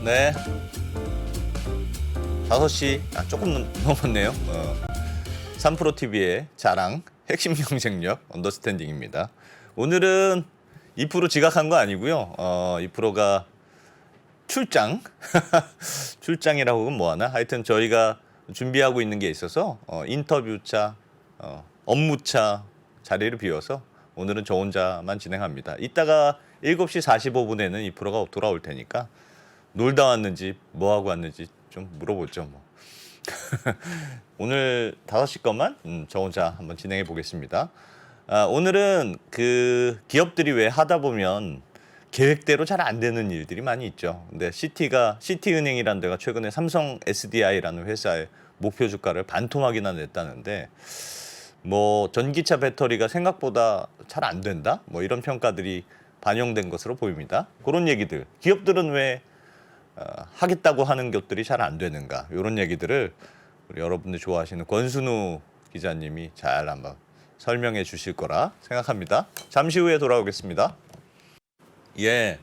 네. 5시 조금 넘었네요. 3프로TV의 자랑 핵심 경쟁력 언더스탠딩입니다. 오늘은 2프로 지각한 거 아니고요. 2프로가 출장 출장이라고 하면 뭐하나? 하여튼 저희가 준비하고 있는 게 있어서 인터뷰차, 업무차 자리를 비워서 오늘은 저 혼자만 진행합니다. 이따가 7시 45분에는 2프로가 돌아올 테니까 놀다 왔는지 뭐하고 왔는지 좀 물어보죠. 뭐. 오늘 5시 것만 저 혼자 한번 진행해 보겠습니다. 오늘은 그 기업들이 왜 하다 보면 계획대로 잘 안 되는 일들이 많이 있죠. 근데 시티은행이라는 데가 최근에 삼성 SDI라는 회사의 목표 주가를 반토막이나 냈다는데 뭐 전기차 배터리가 생각보다 잘 안 된다? 뭐 이런 평가들이 반영된 것으로 보입니다. 그런 얘기들. 기업들은 왜 하겠다고 하는 것들이 잘 안 되는가? 이런 얘기들을 우리 여러분들 좋아하시는 권순우 기자님이 잘 한번 설명해 주실 거라 생각합니다. 잠시 후에 돌아오겠습니다. 예.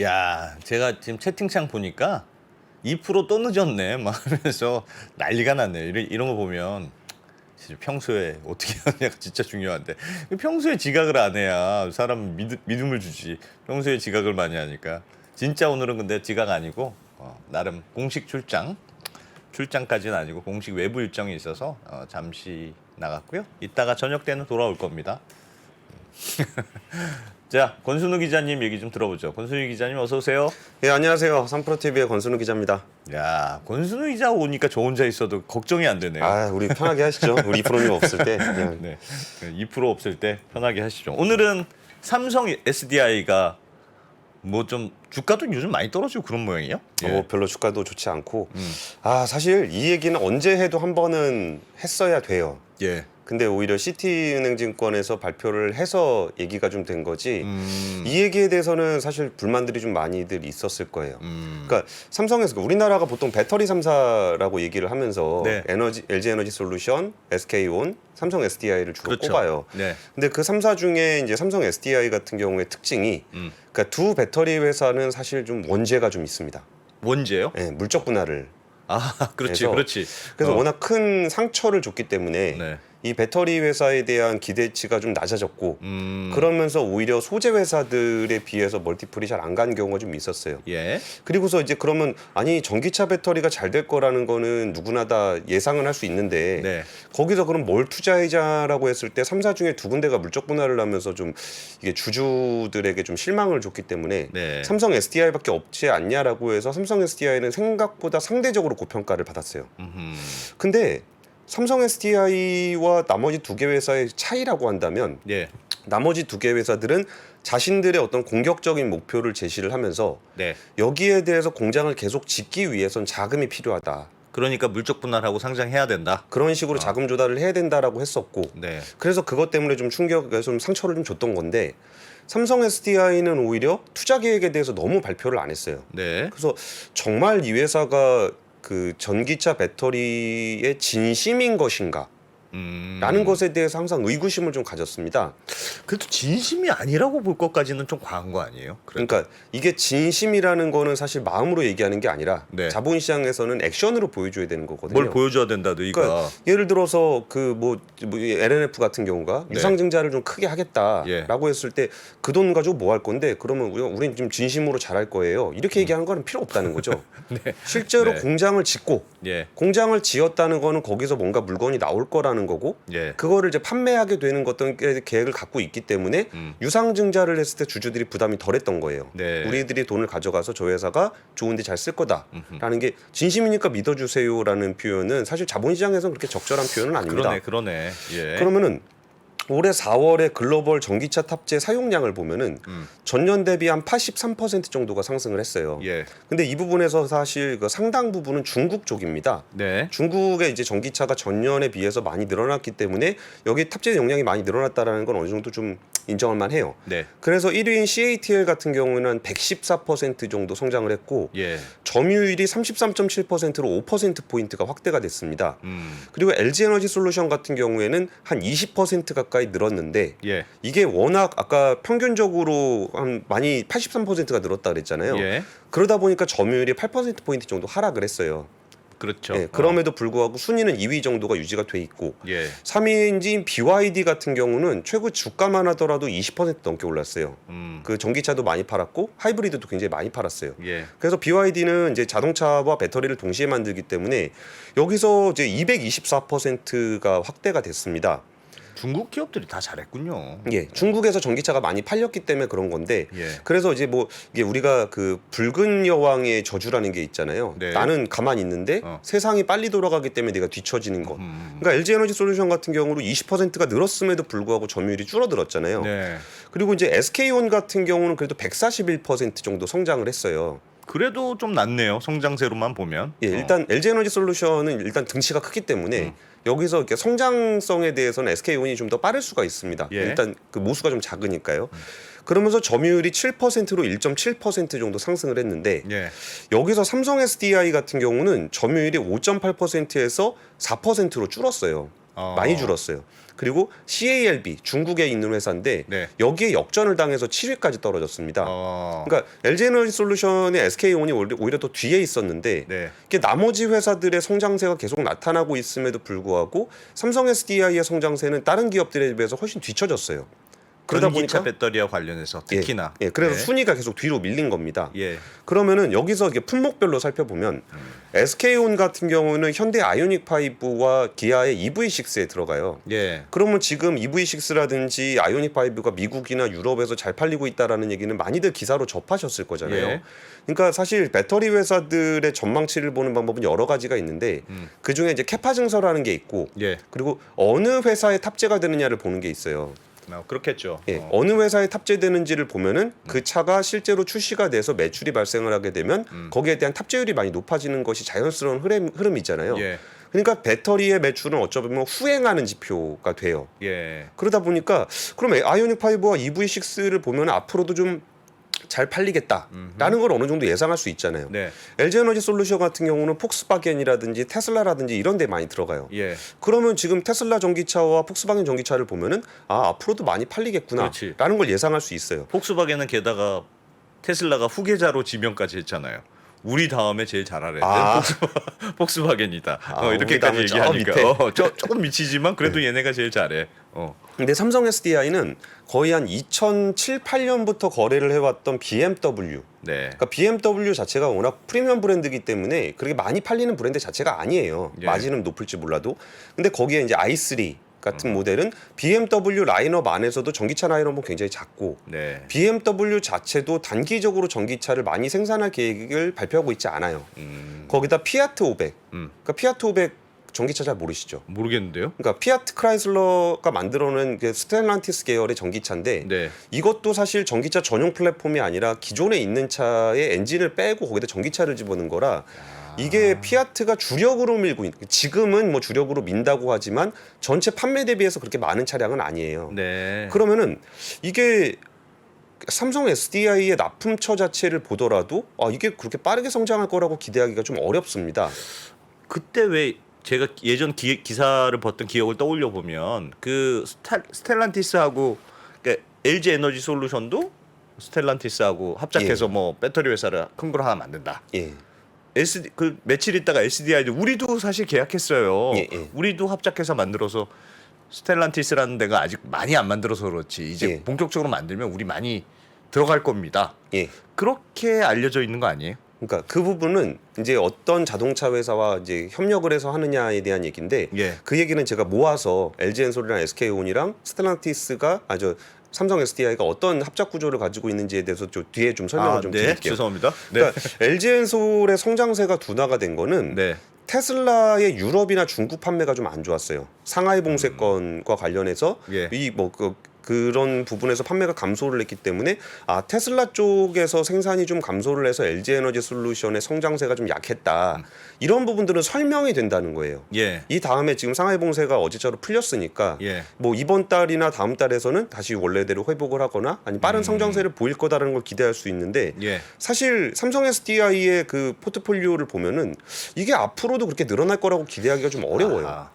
야, 제가 지금 채팅창 보니까 2% 또 늦었네 막 하면서 난리가 났네요. 이런 거 보면 진짜 평소에 어떻게 하냐가 진짜 중요한데 평소에 지각을 안 해야 사람 믿음을 주지. 평소에 지각을 많이 하니까 진짜 오늘은 근데 지각 아니고 나름 공식 출장까지는 아니고 공식 외부 일정이 있어서 잠시 나갔고요. 이따가 저녁 때는 돌아올 겁니다. 자, 권순우 기자님 얘기 좀 들어보죠. 권순우 기자님 어서 오세요. 예, 안녕하세요. 3프로TV의 권순우 기자입니다. 야, 권순우 기자 오니까 저 혼자 있어도 걱정이 안 되네요. 우리 편하게 하시죠. 우리 2프로님 없을 때. 그냥. 네, 2% 없을 때 편하게 하시죠. 오늘은 삼성 SDI가 뭐 좀 주가도 요즘 많이 떨어지고 그런 모양이에요? 예. 별로 주가도 좋지 않고. 사실 이 얘기는 언제 해도 한 번은 했어야 돼요. 예. 근데 오히려 시티은행증권에서 발표를 해서 얘기가 좀 된 거지. 이 얘기에 대해서는 사실 불만들이 좀 많이들 있었을 거예요. 그러니까 삼성에서 우리나라가 보통 배터리 3사라고 얘기를 하면서 네. LG에너지솔루션, SK온, 삼성 SDI를 주로 그렇죠. 꼽아요. 네. 근데 그 3사 중에 이제 삼성 SDI 같은 경우의 특징이 그러니까 두 배터리 회사는 사실 좀 원죄가 좀 있습니다. 원죄요? 네, 물적 분할을. 그렇지, 그래서- 그렇지. 그래서 워낙 큰 상처를 줬기 때문에 네. 이 배터리 회사에 대한 기대치가 좀 낮아졌고 음. 그러면서 오히려 소재 회사들에 비해서 멀티플이 잘 안 간 경우가 좀 있었어요. 예. 그리고서 이제 그러면 아니 전기차 배터리가 잘 될 거라는 거는 누구나 다 예상은 할 수 있는데 네. 거기서 그럼 뭘 투자하자라고 했을 때 3사 중에 두 군데가 물적 분할을 하면서 좀 이게 주주들에게 좀 실망을 줬기 때문에 네. 삼성 SDI밖에 없지 않냐라고 해서 삼성 SDI는 생각보다 상대적으로 고평가를 받았어요. 근데 삼성 SDI와 나머지 두 개 회사의 차이라고 한다면 예. 나머지 두 개 회사들은 자신들의 어떤 공격적인 목표를 제시를 하면서 네. 여기에 대해서 공장을 계속 짓기 위해선 자금이 필요하다. 그러니까 물적 분할하고 상장해야 된다. 그런 식으로 자금 조달을 해야 된다라고 했었고 네. 그래서 그것 때문에 좀 좀 상처를 좀 줬던 건데 삼성 SDI는 오히려 투자 계획에 대해서 너무 발표를 안 했어요. 네. 그래서 정말 이 회사가 그 전기차 배터리의 진심인 것인가? 라는 것에 대해서 항상 의구심을 좀 가졌습니다. 그래도 진심이 아니라고 볼 것까지는 좀 과한 거 아니에요? 그러니까 이게 진심이라는 거는 사실 마음으로 얘기하는 게 아니라 네. 자본시장에서는 액션으로 보여줘야 되는 거거든요. 뭘 보여줘야 된다, 너희가. 그러니까 예를 들어서 그 뭐 LNF 같은 경우가 네. 유상증자를 좀 크게 하겠다라고 예. 했을 때 그 돈 가지고 뭐 할 건데 그러면 우리는 지금 진심으로 잘할 거예요. 이렇게 얘기하는 거는 필요 없다는 거죠. 네. 실제로 네. 공장을 짓고 예. 공장을 지었다는 거는 거기서 뭔가 물건이 나올 거라는 거고 예. 그거를 이제 판매하게 되는 어떤 계획을 갖고 있기 때문에 유상증자를 했을 때 주주들이 부담이 덜했던 거예요. 네. 우리들이 돈을 가져가서 저 회사가 좋은데 잘 쓸 거다라는 게 진심이니까 믿어주세요라는 표현은 사실 자본시장에서는 그렇게 적절한 표현은 아닙니다. 그러네. 예. 그러면은 올해 4월에 글로벌 전기차 탑재 사용량을 보면은 전년 대비 한 83% 정도가 상승을 했어요. 예. 근데 이 부분에서 사실 그 상당 부분은 중국 쪽입니다. 네. 중국의 이제 전기차가 전년에 비해서 많이 늘어났기 때문에 여기 탑재 용량이 많이 늘어났다라는 건 어느 정도 좀 인정할 만해요. 네. 그래서 1위인 CATL 같은 경우는 114% 정도 성장을 했고 예. 점유율이 33.7%로 5% 포인트가 확대가 됐습니다. 그리고 LG에너지솔루션 같은 경우에는 한 20% 가까이 가까이 늘었는데 예. 이게 워낙 아까 평균적으로 한 많이 83%가 늘었다 그랬잖아요. 예. 그러다 보니까 점유율이 8%포인트 정도 하락을 했어요. 그렇죠. 예, 그럼에도 불구하고 순위는 2위 정도가 유지가 돼 있고 예. 3위인 BYD 같은 경우는 최고 주가만 하더라도 20% 넘게 올랐어요. 음. 그 전기차도 많이 팔았고 하이브리드도 굉장히 많이 팔았어요. 예. 그래서 BYD는 이제 자동차와 배터리를 동시에 만들기 때문에 여기서 이제 224%가 확대가 됐습니다. 중국 기업들이 다 잘했군요. 예, 중국에서 전기차가 많이 팔렸기 때문에 그런 건데 예. 그래서 이제 뭐 이게 우리가 그 붉은 여왕의 저주라는 게 있잖아요. 네. 나는 가만히 있는데 세상이 빨리 돌아가기 때문에 내가 뒤처지는 것. 그러니까 LG 에너지 솔루션 같은 경우로 20%가 늘었음에도 불구하고 점유율이 줄어들었잖아요. 네. 그리고 이제 SK온 같은 경우는 그래도 141% 정도 성장을 했어요. 그래도 좀 낫네요. 성장세로만 보면. 예, 일단 LG 에너지 솔루션은 일단 등치가 크기 때문에 여기서 이렇게 성장성에 대해서는 SK온이 좀 더 빠를 수가 있습니다. 예. 일단 그 모수가 좀 작으니까요. 그러면서 점유율이 7%로 1.7% 정도 상승을 했는데 예. 여기서 삼성 SDI 같은 경우는 점유율이 5.8%에서 4%로 줄었어요. 많이 줄었어요. 그리고 CALB 중국에 있는 회사인데 네. 여기에 역전을 당해서 7위까지 떨어졌습니다. 어. 그러니까 LG 에너지 솔루션의 SK온이 오히려 더 뒤에 있었는데 네. 이게 나머지 회사들의 성장세가 계속 나타나고 있음에도 불구하고 삼성 SDI의 성장세는 다른 기업들에 비해서 훨씬 뒤처졌어요. 그러다 전기차 보니까 배터리와 관련해서 특히나. 예, 그래서 네. 순위가 계속 뒤로 밀린 겁니다. 예. 그러면은 여기서 이게 품목별로 살펴보면 SK온 같은 경우는 현대 아이오닉 5와 기아의 EV6에 들어가요. 예. 그러면 지금 EV6라든지 아이오닉 5가 미국이나 유럽에서 잘 팔리고 있다라는 얘기는 많이들 기사로 접하셨을 거잖아요. 예. 그러니까 사실 배터리 회사들의 전망치를 보는 방법은 여러 가지가 있는데 그 중에 이제 캐파 증서라는 게 있고 예. 그리고 어느 회사에 탑재가 되느냐를 보는 게 있어요. 그렇겠죠. 예, 어느 회사에 탑재되는지를 보면은 그 차가 실제로 출시가 돼서 매출이 발생을 하게 되면 거기에 대한 탑재율이 많이 높아지는 것이 자연스러운 흐름이잖아요. 예. 그러니까 배터리의 매출은 어쩌면 후행하는 지표가 돼요. 예. 그러다 보니까 그럼 아이오닉 5와 EV6를 보면 앞으로도 좀 잘 팔리겠다라는 걸 어느 정도 예상할 수 있잖아요. 네. LG 에너지 솔루션 같은 경우는 폭스바겐이라든지 테슬라라든지 이런 데 많이 들어가요. 예. 그러면 지금 테슬라 전기차와 폭스바겐 전기차를 보면은 앞으로도 많이 그렇지. 팔리겠구나라는 걸 예상할 수 있어요. 폭스바겐은 게다가 테슬라가 후계자로 지명까지 했잖아요. 우리 다음에 제일 잘하래. 폭스바겐이다. 우리 이렇게까지 다음에 저 얘기하니까 조금 미치지만 그래도 얘네가 제일 잘해. 근데 삼성 SDI는 거의 한 2007, 8년부터 거래를 해왔던 BMW. 네. 그러니까 BMW 자체가 워낙 프리미엄 브랜드이기 때문에 그렇게 많이 팔리는 브랜드 자체가 아니에요. 예. 마진은 높을지 몰라도. 근데 거기에 이제 i3 같은 모델은 BMW 라인업 안에서도 전기차 라인업은 굉장히 작고 네. BMW 자체도 단기적으로 전기차를 많이 생산할 계획을 발표하고 있지 않아요. 거기다 피아트 500. 그러니까 피아트 500 전기차 잘 모르시죠? 모르겠는데요. 그러니까 피아트 크라이슬러가 만들어낸 그 스텔란티스 계열의 전기차인데 네. 이것도 사실 전기차 전용 플랫폼이 아니라 기존에 있는 차의 엔진을 빼고 거기다 전기차를 집어넣은 거라 이게 피아트가 주력으로 밀고 지금은 뭐 주력으로 민다고 하지만 전체 판매 대비해서 그렇게 많은 차량은 아니에요. 네. 그러면은 이게 삼성 SDI의 납품처 자체를 보더라도 이게 그렇게 빠르게 성장할 거라고 기대하기가 좀 어렵습니다. 그때 왜 제가 예전 기사를 봤던 기억을 떠올려 보면 그 스텔란티스하고 그러니까 LG 에너지 솔루션도 스텔란티스하고 합작해서 뭐 배터리 회사를 큰 걸 하나 만든다. 예. 그 며칠 있다가 SDI도 우리도 사실 계약했어요. 예, 예. 우리도 합작해서 만들어서 스텔란티스라는 데가 아직 많이 안 만들어서 그렇지 이제 예. 본격적으로 만들면 우리 많이 들어갈 겁니다. 예. 그렇게 알려져 있는 거 아니에요? 그러니까 그 부분은 이제 어떤 자동차 회사와 이제 협력을 해서 하느냐에 대한 얘기인데 예. 그 얘기는 제가 모아서 LG엔솔이랑 SK온이랑 스텔란티스가 삼성 SDI가 어떤 합작 구조를 가지고 있는지에 대해서 좀 뒤에 좀 설명을 좀 네. 드릴게요. 죄송합니다. 그러니까 LG엔솔의 성장세가 둔화가 된 거는 네. 테슬라의 유럽이나 중국 판매가 좀 안 좋았어요. 상하이 봉쇄권과 관련해서 예. 이 뭐 그 그런 부분에서 판매가 감소를 했기 때문에 테슬라 쪽에서 생산이 좀 감소를 해서 LG 에너지 솔루션의 성장세가 좀 약했다. 이런 부분들은 설명이 된다는 거예요. 예. 이 다음에 지금 상하이 봉쇄가 어제자로 풀렸으니까 예. 뭐 이번 달이나 다음 달에서는 다시 원래대로 회복을 하거나 아니 빠른 성장세를 보일 거다라는 걸 기대할 수 있는데 예. 사실 삼성 SDI의 그 포트폴리오를 보면은 이게 앞으로도 그렇게 늘어날 거라고 기대하기가 좀 어려워요.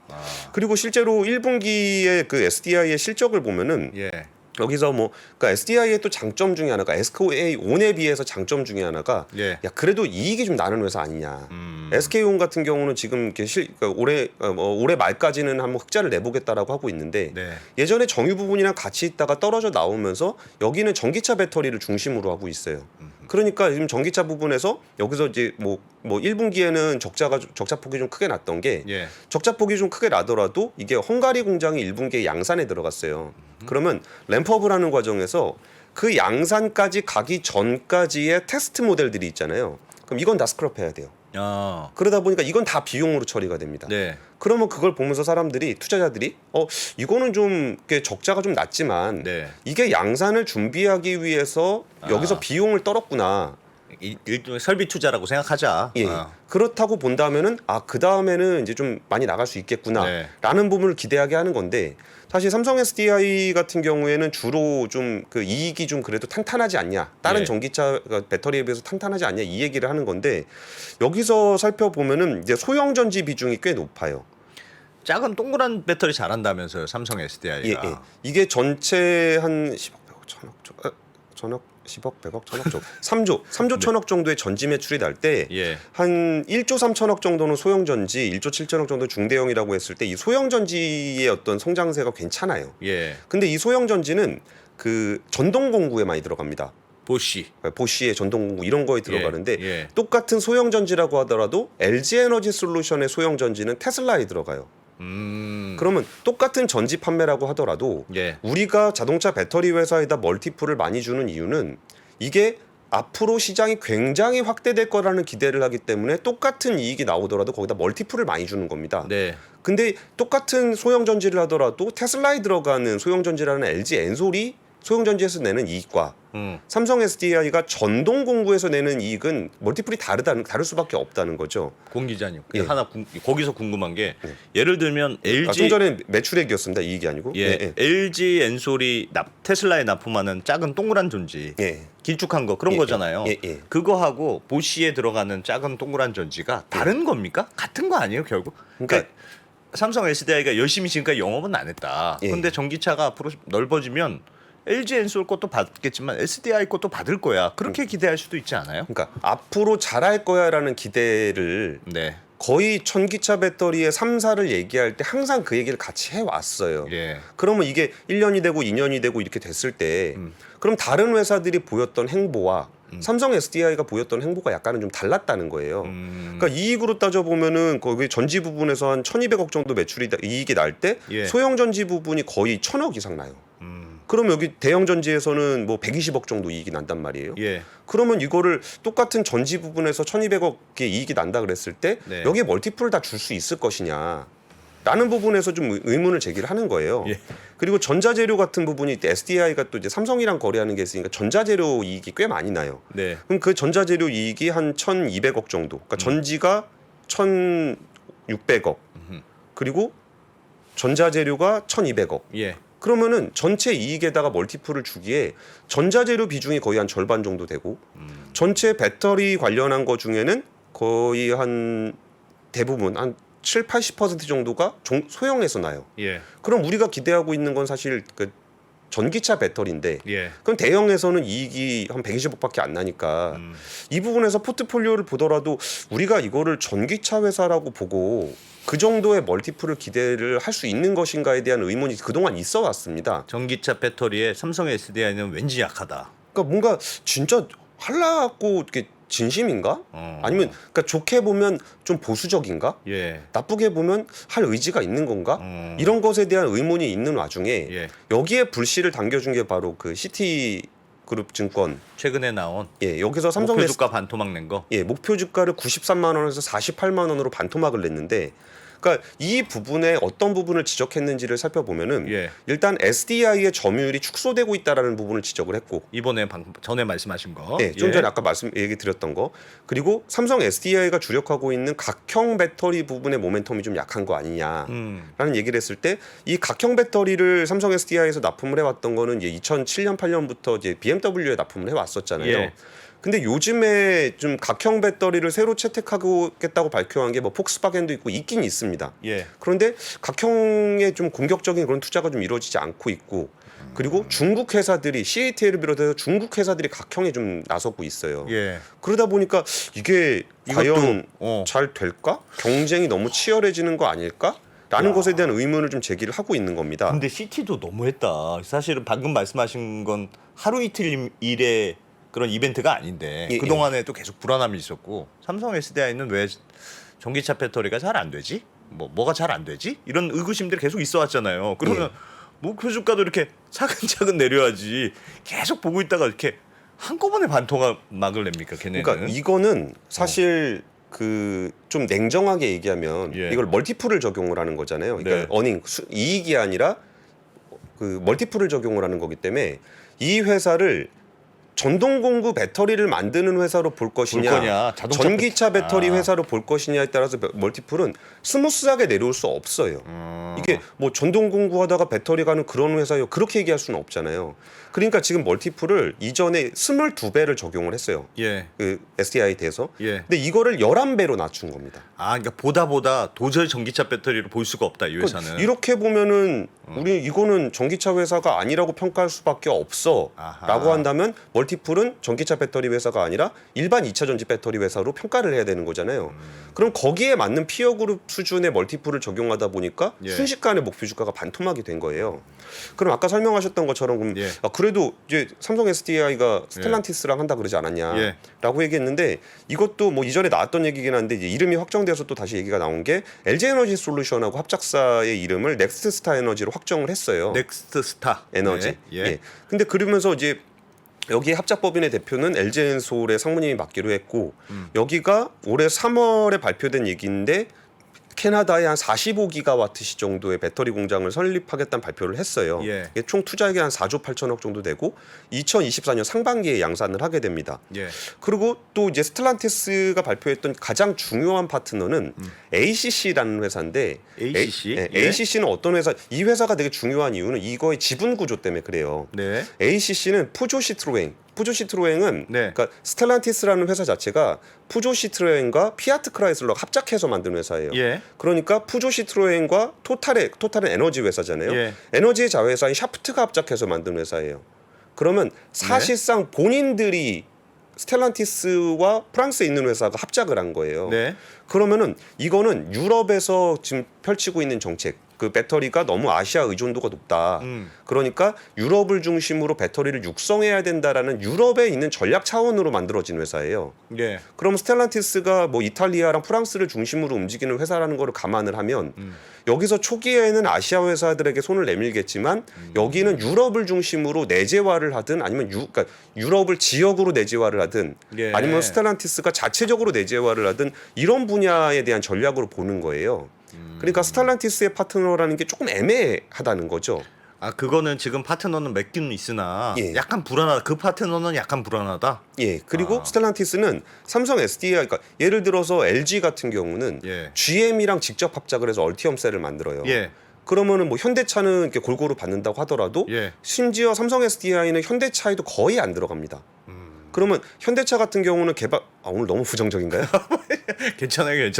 그리고 실제로 1분기에 그 SDI의 실적을 보면은 예. 여기서 뭐 그러니까 SDI의 또 장점 중에 하나가 SK온에 비해서 장점 중에 하나가 예. 야 그래도 이익이 좀 나는 회사 아니냐. SK온 같은 경우는 지금 이렇게 그러니까 올해 말까지는 한번 흑자를 내보겠다라고 하고 있는데 네. 예전에 정유 부분이랑 같이 있다가 떨어져 나오면서 여기는 전기차 배터리를 중심으로 하고 있어요. 그러니까 지금 전기차 부분에서 여기서 이제 뭐 1분기에는 적자폭이 좀 크게 났던 게 예. 적자폭이 좀 크게 나더라도 이게 헝가리 공장이 1분기에 양산에 들어갔어요. 그러면 램프업을 하는 과정에서 그 양산까지 가기 전까지의 테스트 모델들이 있잖아요. 그럼 이건 다 스크럽해야 돼요. 그러다 보니까 이건 다 비용으로 처리가 됩니다. 네. 그러면 그걸 보면서 사람들이 투자자들이 이거는 좀 적자가 좀 낮지만 네. 이게 양산을 준비하기 위해서 여기서 비용을 떨었구나. 일종의 설비 투자라고 생각하자. 예. 그렇다고 본다면은 그 다음에는 이제 좀 많이 나갈 수 있겠구나라는 네. 부분을 기대하게 하는 건데 사실 삼성 SDI 같은 경우에는 주로 좀 그 이익이 좀 그래도 탄탄하지 않냐, 다른 예. 전기차 배터리에 비해서 탄탄하지 않냐 이 얘기를 하는 건데 여기서 살펴보면은 이제 소형 전지 비중이 꽤 높아요. 작은 동그란 배터리 잘한다면서요, 삼성 SDI가. 예. 이게 전체 한 10억, 100억, 1000억, 천억 10억, 100억, 1000억 정도 3조 천억 정도의 전지 매출이 날 때 예. 한 1조 3천억 정도는 소형 전지, 1조 7천억 정도 중대형이라고 했을 때 이 소형 전지의 어떤 성장세가 괜찮아요. 예. 근데 이 소형 전지는 그 전동 공구에 많이 들어갑니다. 보쉬. 보쉬의 전동 공구 이런 거에 들어가는데 예. 똑같은 소형 전지라고 하더라도 LG 에너지 솔루션의 소형 전지는 테슬라에 들어가요. 그러면 똑같은 전지 판매라고 하더라도 예. 우리가 자동차 배터리 회사에다 멀티플을 많이 주는 이유는 이게 앞으로 시장이 굉장히 확대될 거라는 기대를 하기 때문에 똑같은 이익이 나오더라도 거기다 멀티플을 많이 주는 겁니다. 네. 근데 똑같은 소형 전지를 하더라도 테슬라에 들어가는 소형 전지라는 LG 엔솔이 소형 전지에서 내는 이익과 삼성 SDI가 전동 공구에서 내는 이익은 멀티플이 다를 수밖에 없다는 거죠. 공 기자님, 예. 하나 거기서 궁금한 게 예를 들면 LG 좀 전에 매출액이었습니다. 이익이 아니고. 예. LG 엔솔이 테슬라에 납품하는 작은 동그란 전지, 예. 길쭉한 거 그런 거잖아요. 예. 그거하고 보쉬에 들어가는 작은 동그란 전지가 다른 겁니까? 같은 거 아니에요, 결국? 그러니까 삼성 SDI가 열심히 지금까지 영업은 안 했다. 예. 근데 전기차가 앞으로 넓어지면 LG 엔솔 것도 받겠지만 SDI 것도 받을 거야. 그렇게 기대할 수도 있지 않아요? 그러니까 앞으로 잘할 거야라는 기대를 네. 거의 전기차 배터리의 3사를 얘기할 때 항상 그 얘기를 같이 해왔어요. 예. 그러면 이게 1년이 되고 2년이 되고 이렇게 됐을 때 그럼 다른 회사들이 보였던 행보와 삼성 SDI가 보였던 행보가 약간은 좀 달랐다는 거예요. 그러니까 이익으로 따져보면은 거기 전지 부분에서 한 1200억 정도 매출이 이익이 날 때 예. 소형 전지 부분이 거의 1000억 이상 나요. 그럼 여기 대형 전지에서는 뭐 120억 정도 이익이 난단 말이에요. 예. 그러면 이거를 똑같은 전지 부분에서 1200억의 이익이 난다 그랬을 때 네. 여기에 멀티플을 다 줄 수 있을 것이냐 라는 부분에서 좀 의문을 제기를 하는 거예요. 예. 그리고 전자재료 같은 부분이 SDI가 또 이제 삼성이랑 거래하는 게 있으니까 전자재료 이익이 꽤 많이 나요. 네. 그럼 그 전자재료 이익이 한 1200억 정도. 그러니까 전지가 1600억. 그리고 전자재료가 1200억. 예. 그러면은 전체 이익에다가 멀티플을 주기에 전자재료 비중이 거의 한 절반 정도 되고 전체 배터리 관련한 거 중에는 거의 한 대부분 한 7, 80% 정도가 소형에서 나요. 예. 그럼 우리가 기대하고 있는 건 사실 그 전기차 배터리인데 예. 그럼 대형에서는 이익이 한 120억밖에 안 나니까 이 부분에서 포트폴리오를 보더라도 우리가 이거를 전기차 회사라고 보고 그 정도의 멀티플을 기대를 할 수 있는 것인가에 대한 의문이 그동안 있어 왔습니다. 전기차 배터리에 삼성 SDI는 왠지 약하다. 그러니까 뭔가 진짜 하려고 이렇게 진심인가? 아니면 그러니까 좋게 보면 좀 보수적인가? 예. 나쁘게 보면 할 의지가 있는 건가? 이런 것에 대한 의문이 있는 와중에 예. 여기에 불씨를 당겨준 게 바로 그 시티그룹 증권. 최근에 나온 여기서 삼성 목표 주가 반토막 낸 거. 목표 주가를 93만 원에서 48만 원으로 반토막을 냈는데 그러니까 이 부분에 어떤 부분을 지적했는지를 살펴보면은 예. 일단 SDI의 점유율이 축소되고 있다라는 부분을 지적을 했고, 이번에 방금 전에 말씀하신 거. 네, 좀 예. 전에 아까 얘기 드렸던 거, 그리고 삼성 SDI가 주력하고 있는 각형 배터리 부분의 모멘텀이 좀 약한 거 아니냐라는 얘기를 했을 때, 이 각형 배터리를 삼성 SDI에서 납품을 해왔던 거는 이제 2007년 8년부터 이제 BMW에 납품을 해왔었잖아요. 예. 근데 요즘에 좀 각형 배터리를 새로 채택하겠다고 발표한 게 뭐 폭스바겐도 있고 있긴 있습니다. 예. 그런데 각형에 좀 공격적인 그런 투자가 좀 이루어지지 않고 있고, 그리고 중국 회사들이 CATL을 비롯해서 중국 회사들이 각형에 좀 나서고 있어요. 예. 그러다 보니까 이게 과연 이것도, 잘 될까? 경쟁이 너무 치열해지는 거 아닐까? 라는 것에 대한 의문을 좀 제기를 하고 있는 겁니다. 근데 CT도 너무했다. 사실은 방금 말씀하신 건 하루 이틀 일의 그런 이벤트가 아닌데 예, 그동안에도 계속 불안함이 있었고 삼성 SDI는 왜 전기차 배터리가 잘 안 되지? 뭐가 잘 안 되지? 이런 의구심들이 계속 있어 왔잖아요. 그러면 목표 주가도 이렇게 차근차근 내려야지. 계속 보고 있다가 이렇게 한꺼번에 반토막을 냅니까, 걔네는? 그러니까 이거는 사실 그 좀 냉정하게 얘기하면 예. 이걸 멀티플을 적용을 하는 거잖아요. 그러니까 네. 어닝 이익이 아니라 그 멀티플을 적용을 하는 거기 때문에 이 회사를 전동 공구 배터리를 만드는 회사로 볼 것이냐, 자동차 전기차 배터리 아. 회사로 볼 것이냐에 따라서 멀티플은 스무스하게 내려올 수 없어요. 이게 뭐 전동 공구하다가 배터리 가는 그런 회사요, 그렇게 얘기할 수는 없잖아요. 그러니까 지금 멀티플을 이전에 22배를 적용을 했어요. 예. 그 SDI 대해서. 예. 근데 이거를 11배로 낮춘 겁니다. 아, 그러니까 보다 도저히 전기차 배터리로 볼 수가 없다, 이 회사는. 그러니까 이렇게 보면은 우리 이거는 전기차 회사가 아니라고 평가할 수밖에 없어라고 아하. 한다면 멀티플은 전기차 배터리 회사가 아니라 일반 2차 전지 배터리 회사로 평가를 해야 되는 거잖아요. 그럼 거기에 맞는 피어 그룹 수준의 멀티플을 적용하다 보니까 예. 순식간에 목표 주가가 반토막이 된 거예요. 그럼 아까 설명하셨던 것처럼 그럼 예. 그래도 이제 삼성 SDI가 스텔란티스랑 한다 그러지 않았냐라고 예. 얘기했는데, 이것도 뭐 이전에 나왔던 얘기긴 한데 이제 이름이 확정돼서 또 다시 얘기가 나온 게 LG 에너지 솔루션하고 합작사의 이름을 넥스트 스타 에너지로 확정을 했어요. 넥스트 스타 에너지. 네. 예. 예. 근데 그러면서 이제 여기 합작법인의 대표는 LG엔솔의 상무님이 맡기로 했고, 여기가 올해 3월에 발표된 얘기인데 캐나다에 한 45기가와트 정도의 배터리 공장을 설립하겠다는 발표를 했어요. 예. 이게 총 투자액이 한 4조 8천억 정도 되고 2024년 상반기에 양산을 하게 됩니다. 예. 그리고 또 이제 스텔란티스가 발표했던 가장 중요한 파트너는 ACC라는 회사인데, ACC? 예. ACC는 어떤 회사? 이 회사가 되게 중요한 이유는 이거의 지분 구조 때문에 그래요. 네. ACC는 푸조 시트로엥은 네. 그러니까 스텔란티스라는 회사 자체가 푸조 시트로엥과 피아트 크라이슬러가 합작해서 만든 회사예요. 예. 그러니까 푸조 시트로엥과 토탈은 에너지 회사잖아요. 예. 에너지의 자회사인 샤프트가 합작해서 만든 회사예요. 그러면 사실상 본인들이 스텔란티스와 프랑스에 있는 회사가 합작을 한 거예요. 네. 그러면은 이거는 유럽에서 지금 펼치고 있는 정책, 그 배터리가 너무 아시아 의존도가 높다. 그러니까 유럽을 중심으로 배터리를 육성해야 된다라는 유럽에 있는 전략 차원으로 만들어진 회사예요. 예. 그럼 스텔란티스가 뭐 이탈리아랑 프랑스를 중심으로 움직이는 회사라는 거를 감안을 하면 여기서 초기에는 아시아 회사들에게 손을 내밀겠지만 여기는 유럽을 중심으로 내재화를 하든 아니면 그러니까 유럽을 지역으로 내재화를 하든 예. 아니면 스텔란티스가 자체적으로 내재화를 하든 이런 분야에 대한 전략으로 보는 거예요. 그러니까 스텔란티스의 파트너라는 게 조금 애매하다는 거죠. 아, 그거는 지금 파트너는 몇 개는 있으나 예. 약간 불안하다. 그 파트너는 약간 불안하다. 예. 그리고 스텔란티스는 삼성 SDI, 그러니까 예를 들어서 LG 같은 경우는 예. GM이랑 직접 합작을 해서 얼티엄셀을 만들어요. 예. 그러면은 뭐 현대차는 이렇게 골고루 받는다고 하더라도 예. 심지어 삼성 SDI는 현대차에도 거의 안 들어갑니다. 그러면 현대차 같은 경우는 오늘 너무 부정적인가요? 괜찮아요.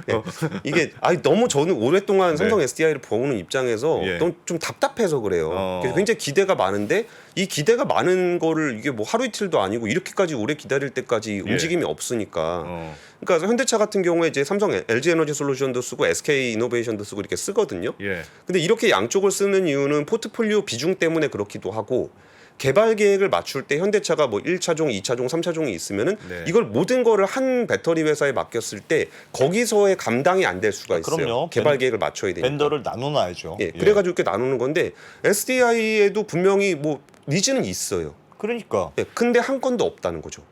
네. 이게 너무 저는 오랫동안 삼성 네. SDI를 보는 입장에서 예. 너무 좀 답답해서 그래요. 그래서 굉장히 기대가 많은데 이 기대가 많은 거를 이게 뭐 하루 이틀도 아니고 이렇게까지 오래 기다릴 때까지 움직임이 없으니까. 그러니까 현대차 같은 경우에 이제 삼성 LG 에너지 솔루션도 쓰고 SK 이노베이션도 쓰고 이렇게 쓰거든요. 예. 근데 이렇게 양쪽을 쓰는 이유는 포트폴리오 비중 때문에 그렇기도 하고, 개발 계획을 맞출 때 현대차가 뭐 1차종, 2차종, 3차종이 있으면은 네. 이걸 모든 거를 한 배터리 회사에 맡겼을 때 거기서의 감당이 안 될 수가 있어요. 그럼요. 개발 계획을 맞춰야 되니까. 벤더를 나눠놔야죠. 예, 그래가지고 이렇게 나누는 건데 SDI에도 분명히 뭐 니즈는 있어요. 그러니까 예, 근데 한 건도 없다는 거죠.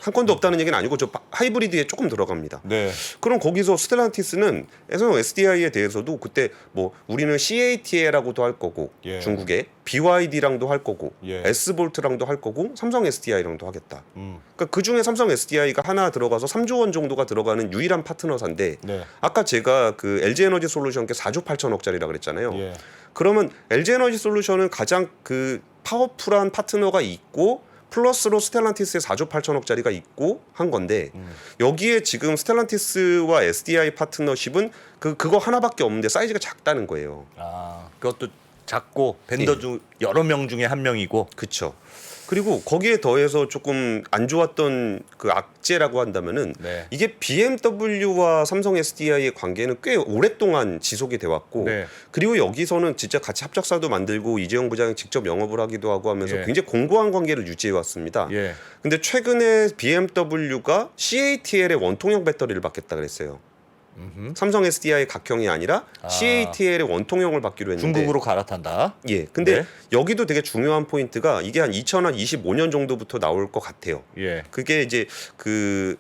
한 건도 없다는 얘기는 아니고 저 하이브리드에 조금 들어갑니다. 네. 그럼 거기서 스텔란티스는 삼성 SDI에 대해서도 그때 뭐 우리는 CATL라고도 할 거고 예. 중국에 BYD랑도 할 거고 예. S볼트랑도 할 거고 삼성 SDI랑도 하겠다. 그러니까 그 중에 삼성 SDI가 하나 들어가서 3조 원 정도가 들어가는 유일한 파트너사인데 네. 아까 제가 그 LG에너지 솔루션께 4조 8천억짜리라 그랬잖아요. 예. 그러면 LG에너지 솔루션은 가장 그 파워풀한 파트너가 있고 플러스로 스텔란티스에 4조 8천억짜리가 있고 한 건데 여기에 지금 스텔란티스와 SDI 파트너십은 그거 하나밖에 없는데 사이즈가 작다는 거예요. 아, 그것도 작고 벤더 중 여러 명 중에 한 명이고. 그렇죠. 그리고 거기에 더해서 조금 안 좋았던 그 악재라고 한다면은 네. 이게 BMW와 삼성 SDI의 관계는 꽤 오랫동안 지속이 돼 왔고 네. 그리고 여기서는 진짜 같이 합작사도 만들고 이재용 부장이 직접 영업을 하기도 하고 하면서 예. 굉장히 공고한 관계를 유지해 왔습니다. 예. 근데 최근에 BMW가 CATL의 원통형 배터리를 받겠다 그랬어요. 삼성 SDI 각형이 아니라 CATL의 원통형을 받기로 했는데 중국으로 갈아탄다. 예. 근데 네. 여기도 되게 중요한 포인트가 이게 한 2025년 정도부터 나올 것 같아요. 예. 그게 이제 그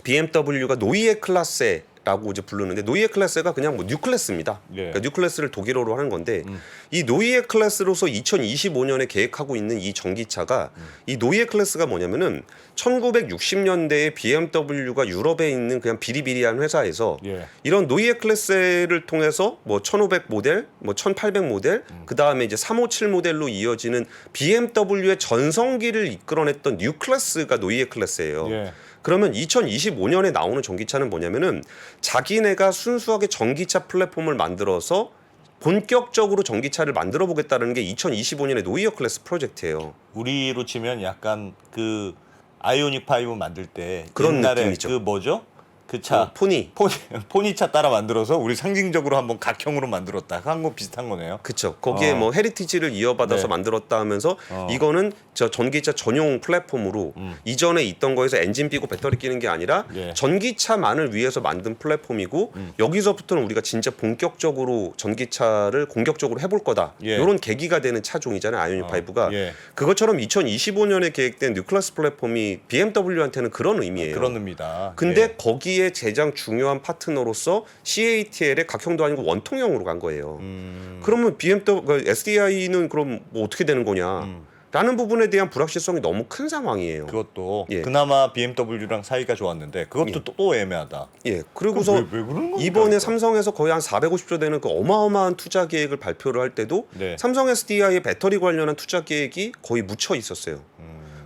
BMW가 노이에 클라세라고 이제 부르는데 노이에 클라세가 그냥 뭐 뉴클래스입니다. 예. 그러니까 뉴클래스를 독일어로 하는 건데 이 노이에 클래스로서 2025년에 계획하고 있는 이 전기차가 이 노이에 클래스가 뭐냐면은 1960년대에 BMW가 유럽에 있는 그냥 비리비리한 회사에서 예. 이런 노이에 클래스를 통해서 뭐 1500 모델, 뭐 1800 모델, 그 다음에 이제 357 모델로 이어지는 BMW의 전성기를 이끌어냈던 뉴 클래스가 노이에 클래스예요. 예. 그러면 2025년에 나오는 전기차는 뭐냐면은 자기네가 순수하게 전기차 플랫폼을 만들어서 본격적으로 전기차를 만들어 보겠다는 게 2025년의 노이어 클래스 프로젝트예요. 우리로 치면 약간 그 아이오닉 5 만들 때 그런 옛날에 느낌이죠. 그 뭐죠? 그 차 포니. 포니차 따라 만들어서 우리 상징적으로 한번 각형으로 만들었다. 한 거 비슷한 거네요. 그쵸. 거기에 뭐 헤리티지를 이어받아서 네. 만들었다 하면서 이거는 저 전기차 전용 플랫폼으로 이전에 있던 거에서 엔진 끼고 배터리 끼는 게 아니라 예. 전기차만을 위해서 만든 플랫폼이고 여기서부터는 우리가 진짜 본격적으로 전기차를 공격적으로 해볼 거다. 예. 이런 계기가 되는 차종이잖아요. 아이오닉 5가. 예. 그것처럼 2025년에 계획된 뉴클래스 플랫폼이 BMW한테는 그런 의미예요. 그런 의미다. 근데 예. 거기에 가장 중요한 파트너로서 CATL의 각형도 아니고 원통형으로 간 거예요. 그러면 BMW, SDI는 그럼 뭐 어떻게 되는 거냐? 라는 부분에 대한 불확실성이 너무 큰 상황이에요. 그것도 예. 그나마 BMW랑 사이가 좋았는데 그것도 또 애매하다. 예. 그리고서 왜 그러는 겁니까, 이번에 이거? 삼성에서 거의 한 450조 되는 그 어마어마한 투자 계획을 발표를 할 때도 네. 삼성 SDI의 배터리 관련한 투자 계획이 거의 묻혀 있었어요.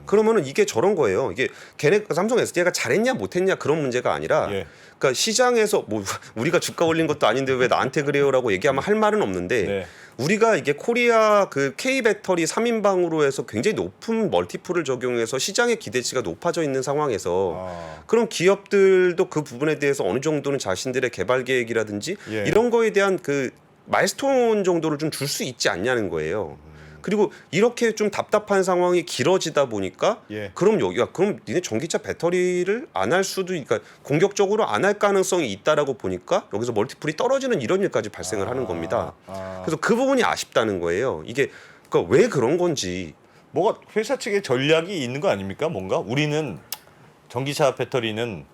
그러면은 이게 저런 거예요. 이게 걔네 삼성 SDI가 잘했냐 못했냐 그런 문제가 아니라 예. 그러니까 시장에서 뭐 우리가 주가 올린 것도 아닌데 왜 나한테 그래요라고 얘기하면 할 말은 없는데 네. 우리가 이게 코리아 그 K 배터리 3인방으로 해서 굉장히 높은 멀티플을 적용해서 시장의 기대치가 높아져 있는 상황에서 그럼 기업들도 그 부분에 대해서 어느 정도는 자신들의 개발 계획이라든지 예. 이런 거에 대한 그 마일스톤 정도를 좀 줄 수 있지 않냐는 거예요. 그리고 이렇게 좀 답답한 상황이 길어지다 보니까 예. 그럼 여기가 그럼 니네 전기차 배터리를 안 할 수도 그러니까 공격적으로 안 할 가능성이 있다라고 보니까 여기서 멀티플이 떨어지는 이런 일까지 발생을 하는 겁니다. 그래서 그 부분이 아쉽다는 거예요. 이게 그러니까 왜 그런 건지 뭐가 회사 측에 전략이 있는 거 아닙니까? 뭔가 우리는 전기차 배터리는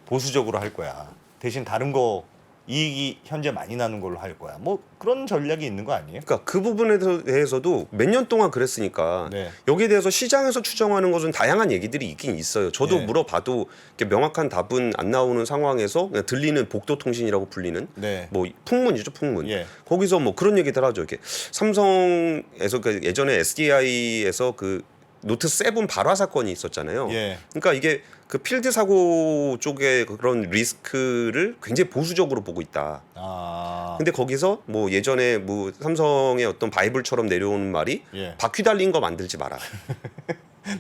보수적으로 할 거야. 대신 다른 거 이익이 현재 많이 나는 걸로 할 거야. 뭐 그런 전략이 있는 거 아니에요? 그러니까 그 부분에 대해서도 몇 년 동안 그랬으니까 네. 여기에 대해서 시장에서 추정하는 것은 다양한 얘기들이 있긴 있어요. 저도 네. 물어봐도 이렇게 명확한 답은 안 나오는 상황에서 그냥 들리는 복도통신이라고 불리는 네. 뭐 풍문이죠, 풍문. 예. 거기서 뭐 그런 얘기들 하죠. 이렇게 삼성에서 그 예전에 SDI에서 그 노트 7 발화 사건이 있었잖아요. 예. 그러니까 이게 그 필드 사고 쪽에 그런 리스크를 굉장히 보수적으로 보고 있다. 아. 근데 거기서 뭐 예전에 뭐 삼성의 어떤 바이블처럼 내려오는 말이 예. 바퀴 달린 거 만들지 마라.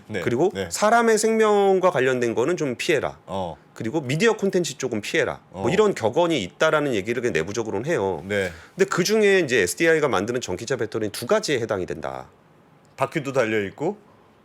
네. 그리고 네. 사람의 생명과 관련된 거는 좀 피해라. 어. 그리고 미디어 콘텐츠 쪽은 피해라. 뭐 어. 이런 격언이 있다라는 얘기를 그냥 내부적으로는 해요. 네. 근데 그 중에 이제 SDI가 만드는 전기차 배터리는 두 가지에 해당이 된다. 바퀴도 달려 있고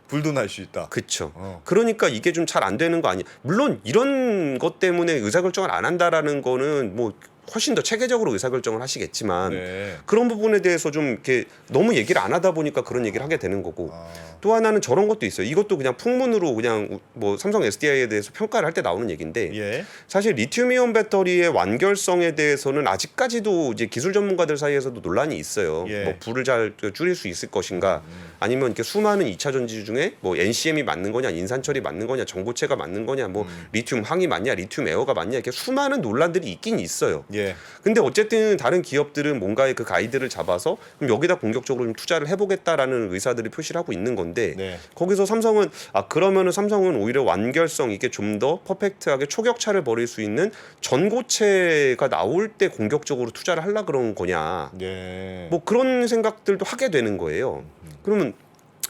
불도 날 수 있다. 그렇죠. 어. 그러니까 이게 좀 잘 안 되는 거 아니야. 물론 이런 것 때문에 의사결정을 안 한다라는 거는 뭐 훨씬 더 체계적으로 의사결정을 하시겠지만 네. 그런 부분에 대해서 좀 이렇게 너무 얘기를 안 하다 보니까 그런 얘기를 하게 되는 거고 또 하나는 저런 것도 있어요. 이것도 그냥 풍문으로 그냥 뭐 삼성 SDI에 대해서 평가를 할 때 나오는 얘기인데 예. 사실 리튬이온 배터리의 완결성에 대해서는 아직까지도 이제 기술 전문가들 사이에서도 논란이 있어요. 예. 뭐 불을 잘 줄일 수 있을 것인가 아니면 이렇게 수많은 2차 전지 중에 뭐 NCM이 맞는 거냐 인산철이 맞는 거냐 전고체가 맞는 거냐 뭐 리튬 황이 맞냐 리튬 에어가 맞냐 이렇게 수많은 논란들이 있긴 있어요. 예. 근데 어쨌든 다른 기업들은 뭔가의 그 가이드를 잡아서 그럼 여기다 공격적으로 좀 투자를 해보겠다라는 의사들을 표시를 하고 있는 건데 네. 거기서 삼성은 그러면은 삼성은 오히려 완결성 이게 좀 더 퍼펙트하게 초격차를 벌일 수 있는 전고체가 나올 때 공격적으로 투자를 하려 그런 거냐 네. 뭐 그런 생각들도 하게 되는 거예요. 그러면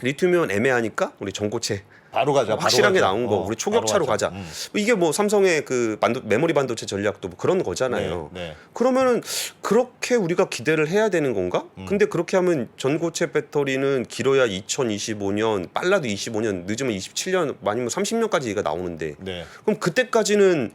리튬이온 애매하니까 우리 전고체 바로 가자. 바로 확실한 게 가자. 나온 거 우리 초격차로 바로 가자. 이게 뭐 삼성의 그 메모리 반도체 전략도 뭐 그런 거잖아요. 네. 네. 그러면은 그렇게 우리가 기대를 해야 되는 건가? 근데 그렇게 하면 전고체 배터리는 길어야 2025년, 빨라도 25년, 늦으면 27년, 아니면 30년까지 얘기가 나오는데 네. 그럼 그때까지는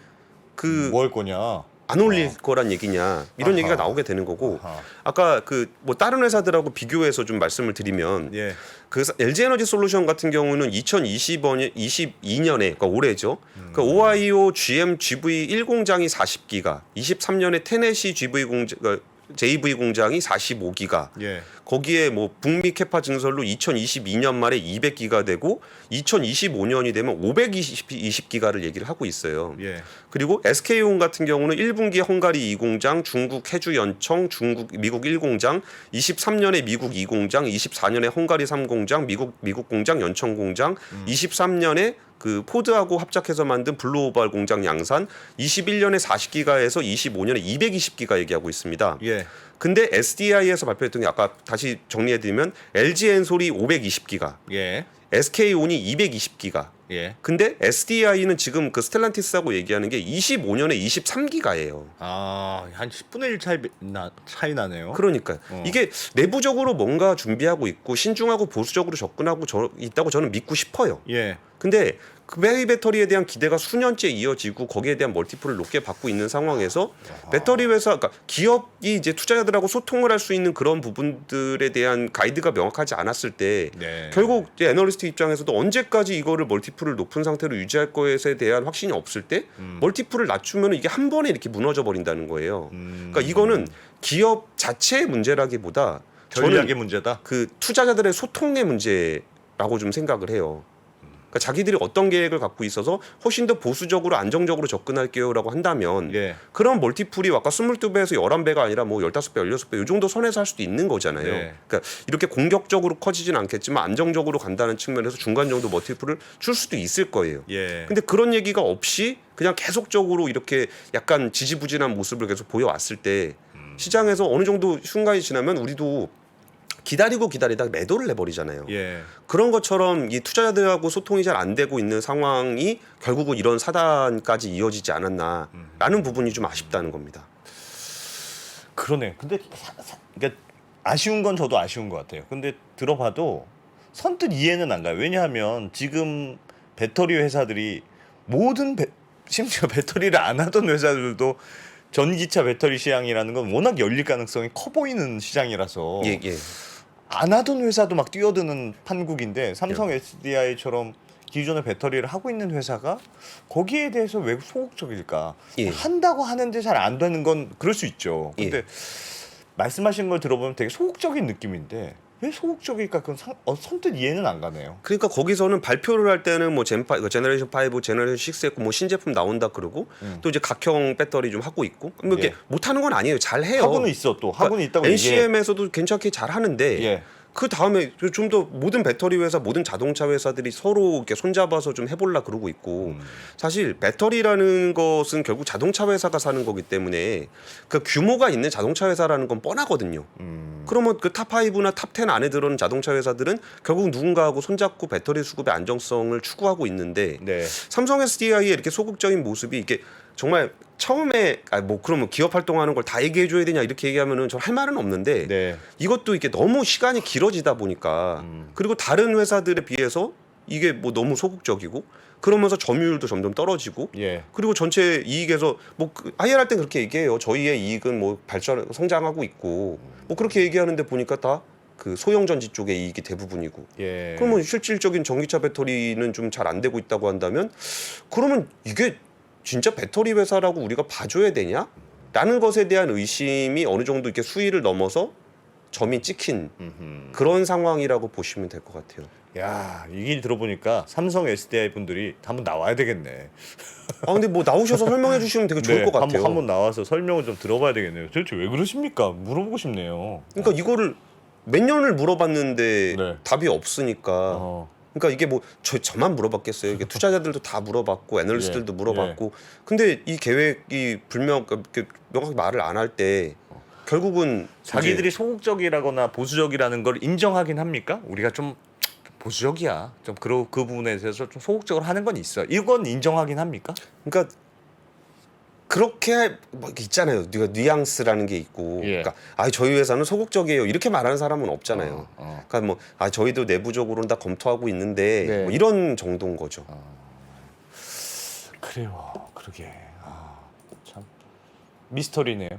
그 뭐 할 거냐? 안 올릴 거란 얘기냐 이런 아하. 얘기가 나오게 되는 거고 아하. 아까 그 뭐 다른 회사들하고 비교해서 좀 말씀을 드리면 예. 그 LG 에너지 솔루션 같은 경우는 2022년에 그러니까 올해죠. 그 오하이오 GM GV 1공장이 40기가, 23년에 테네시 GV 공장 JV 공장이 45기가. 예. 거기에 뭐 북미 캐파 증설로 2022년 말에 200기가 되고 2025년이 되면 520기가를 얘기를 하고 있어요. 예. 그리고 SK온 같은 경우는 1분기 헝가리 2공장, 중국 해주 연청, 미국 1공장, 23년에 미국 2공장, 24년에 헝가리 3공장, 미국 공장 연청 공장, 23년에 그 포드하고 합작해서 만든 블루오발 공장 양산, 21년에 40기가에서 25년에 220기가 얘기하고 있습니다. 예. 근데 SDI에서 발표했던 게 아까 다시 정리해드리면 LG 엔솔이 520기가, 예. SK온이 220기가. 예. 근데 SDI는 지금 그 스텔란티스하고 얘기하는 게 25년에 23기가예요. 한 10분의 1 차이 나네요. 그러니까 이게 내부적으로 뭔가 준비하고 있고 신중하고 보수적으로 접근하고 있다고 저는 믿고 싶어요. 예. 근데 그 베이 배터리에 대한 기대가 수년째 이어지고 거기에 대한 멀티플을 높게 받고 있는 상황에서 배터리 회사, 그러니까 기업이 이제 투자자들하고 소통을 할 수 있는 그런 부분들에 대한 가이드가 명확하지 않았을 때 네. 결국 이제 애널리스트 입장에서도 언제까지 이거를 멀티플을 높은 상태로 유지할 것에 대한 확신이 없을 때 멀티플을 낮추면 이게 한 번에 이렇게 무너져 버린다는 거예요. 그러니까 이거는 기업 자체의 문제라기보다 전략의 저는 문제다. 그 투자자들의 소통의 문제라고 좀 생각을 해요. 그러니까 자기들이 어떤 계획을 갖고 있어서 훨씬 더 보수적으로 안정적으로 접근할게요라고 한다면 예. 그런 멀티플이 아까 22배에서 11배가 아니라 뭐 15배, 16배 이 정도 선에서 할 수도 있는 거잖아요. 네. 그러니까 이렇게 공격적으로 커지진 않겠지만 안정적으로 간다는 측면에서 중간 정도 멀티플을 줄 수도 있을 거예요. 예. 근데 그런 얘기가 없이 그냥 계속적으로 이렇게 약간 지지부진한 모습을 계속 보여왔을 때 시장에서 어느 정도 순간이 지나면 우리도 기다리다 매도를 내버리잖아요. 예. 그런 것처럼 이 투자자들하고 소통이 잘 안 되고 있는 상황이 결국은 이런 사단까지 이어지지 않았나라는 부분이 좀 아쉽다는 겁니다. 그러네. 근데 그러니까 아쉬운 건 저도 아쉬운 것 같아요. 근데 들어봐도 선뜻 이해는 안 가요. 왜냐하면 지금 배터리 회사들이 심지어 배터리를 안 하던 회사들도 전기차 배터리 시장이라는 건 워낙 열릴 가능성이 커 보이는 시장이라서 예. 안 하던 회사도 막 뛰어드는 판국인데 삼성 SDI처럼 기존의 배터리를 하고 있는 회사가 거기에 대해서 왜 소극적일까? 예. 한다고 하는데 잘 안 되는 건 그럴 수 있죠. 근데 말씀하신 걸 들어보면 되게 소극적인 느낌인데 왜 소극적일까? 그건 선뜻 이해는 안 가네요. 그러니까 거기서는 발표를 할 때는 뭐 제너레이션 5, 제너레이션 6 했고 뭐 신제품 나온다 그러고 또 이제 각형 배터리 좀 하고 있고 뭐 이렇게 예. 못하는 건 아니에요. 잘 해요. 하고는 있어 또 하고는 있다고 얘기해. NCM에서도 괜찮게 잘 하는데 예. 그 다음에 좀 더 모든 배터리 회사, 모든 자동차 회사들이 서로 이렇게 손잡아서 좀 해보려 그러고 있고 사실 배터리라는 것은 결국 자동차 회사가 사는 거기 때문에 그 규모가 있는 자동차 회사라는 건 뻔하거든요. 그러면 그 탑 5나 탑 10 안에 들어오는 자동차 회사들은 결국 누군가하고 손잡고 배터리 수급의 안정성을 추구하고 있는데 네. 삼성 SDI의 이렇게 소극적인 모습이 이게 정말 처음에 뭐 그러면 기업 활동하는 걸 다 얘기해 줘야 되냐 이렇게 얘기하면은 전 할 말은 없는데 네. 이것도 이게 너무 시간이 길어지다 보니까 그리고 다른 회사들에 비해서 이게 뭐 너무 소극적이고 그러면서 점유율도 점점 떨어지고 예. 그리고 전체 이익에서 뭐 IR 땐 그렇게 얘기해요. 저희의 이익은 뭐 발전 성장하고 있고 뭐 그렇게 얘기하는데 보니까 다 그 소형 전지 쪽의 이익이 대부분이고. 예. 그러면 실질적인 전기차 배터리는 좀 잘 안 되고 있다고 한다면 그러면 이게 진짜 배터리 회사라고 우리가 봐줘야 되냐? 라는 것에 대한 의심이 어느 정도 이렇게 수위를 넘어서 점이 찍힌 그런 상황이라고 보시면 될 것 같아요. 야, 이 길 들어보니까 삼성 SDI 분들이 한번 나와야 되겠네. 아 근데 뭐 나오셔서 설명해 주시면 되게 좋을 것 같아요. 한번 나와서 설명을 좀 들어봐야 되겠네요. 도대체 왜 그러십니까? 물어보고 싶네요. 그러니까 이거를 몇 년을 물어봤는데 네. 답이 없으니까. 그러니까 이게 뭐 저만 물어봤겠어요. 이게 투자자들도 다 물어봤고 애널리스트들도 물어봤고. 근데 이 계획이 명확히 말을 안 할 때 결국은 자기들이 소극적이라거나 보수적이라는 걸 인정하긴 합니까? 우리가 좀 보수적이야. 좀 그 부분에 대해서 좀 소극적으로 하는 건 있어. 이건 인정하긴 합니까? 그러니까 그렇게 뭐 있잖아요. 뉘앙스라는 게 있고. 예. 그러니까 저희 회사는 소극적이에요. 이렇게 말하는 사람은 없잖아요. 그러니까 뭐 저희도 내부적으로는 다 검토하고 있는데 네. 뭐 이런 정도인 거죠. 그래요. 그러게. 참 미스터리네요.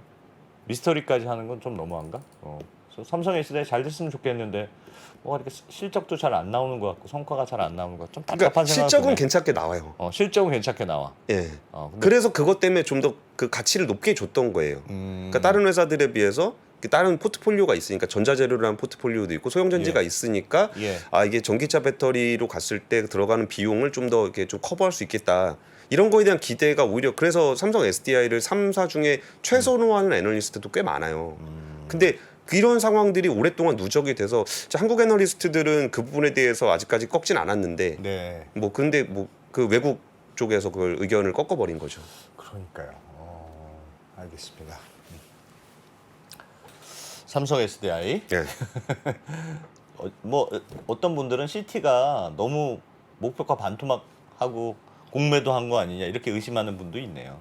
미스터리까지 하는 건 좀 너무한가? 그래서 삼성 SDI 잘 됐으면 좋겠는데 뭐가 이렇게 실적도 잘 안 나오는 것 같고 성과가 잘 안 나오는 것 같고 좀 답답한 그러니까 생각이 실적은 드네. 괜찮게 나와요. 실적은 괜찮게 나와. 예. 근데 그래서 그것 때문에 좀 더 그 가치를 높게 줬던 거예요. 그러니까 다른 회사들에 비해서 다른 포트폴리오가 있으니까 전자재료라는 포트폴리오도 있고 소형전지가 있으니까 예. 이게 전기차 배터리로 갔을 때 들어가는 비용을 좀 더 이렇게 좀 커버할 수 있겠다. 이런 거에 대한 기대가 오히려 그래서 삼성 SDI를 3사 중에 최선호 하는 애널리스트도 꽤 많아요. 근데 이런 상황들이 오랫동안 누적이 돼서 한국 애널리스트들은 그 부분에 대해서 아직까지 꺾진 않았는데 네. 뭐 근데 뭐 그 외국 쪽에서 그걸 의견을 꺾어버린 거죠. 그러니까요. 알겠습니다. 삼성 SDI 예. 어떤 분들은 CT가 너무 목표가 반토막하고 공매도 한 거 아니냐 이렇게 의심하는 분도 있네요.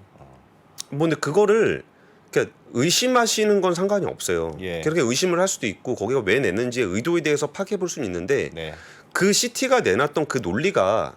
뭐 근데 그거를 그러니까 의심하시는 건 상관이 없어요. 예. 그렇게 의심을 할 수도 있고 거기가 왜 냈는지의 의도에 대해서 파악해 볼 수는 있는데 네. 그 CT가 내놨던 그 논리가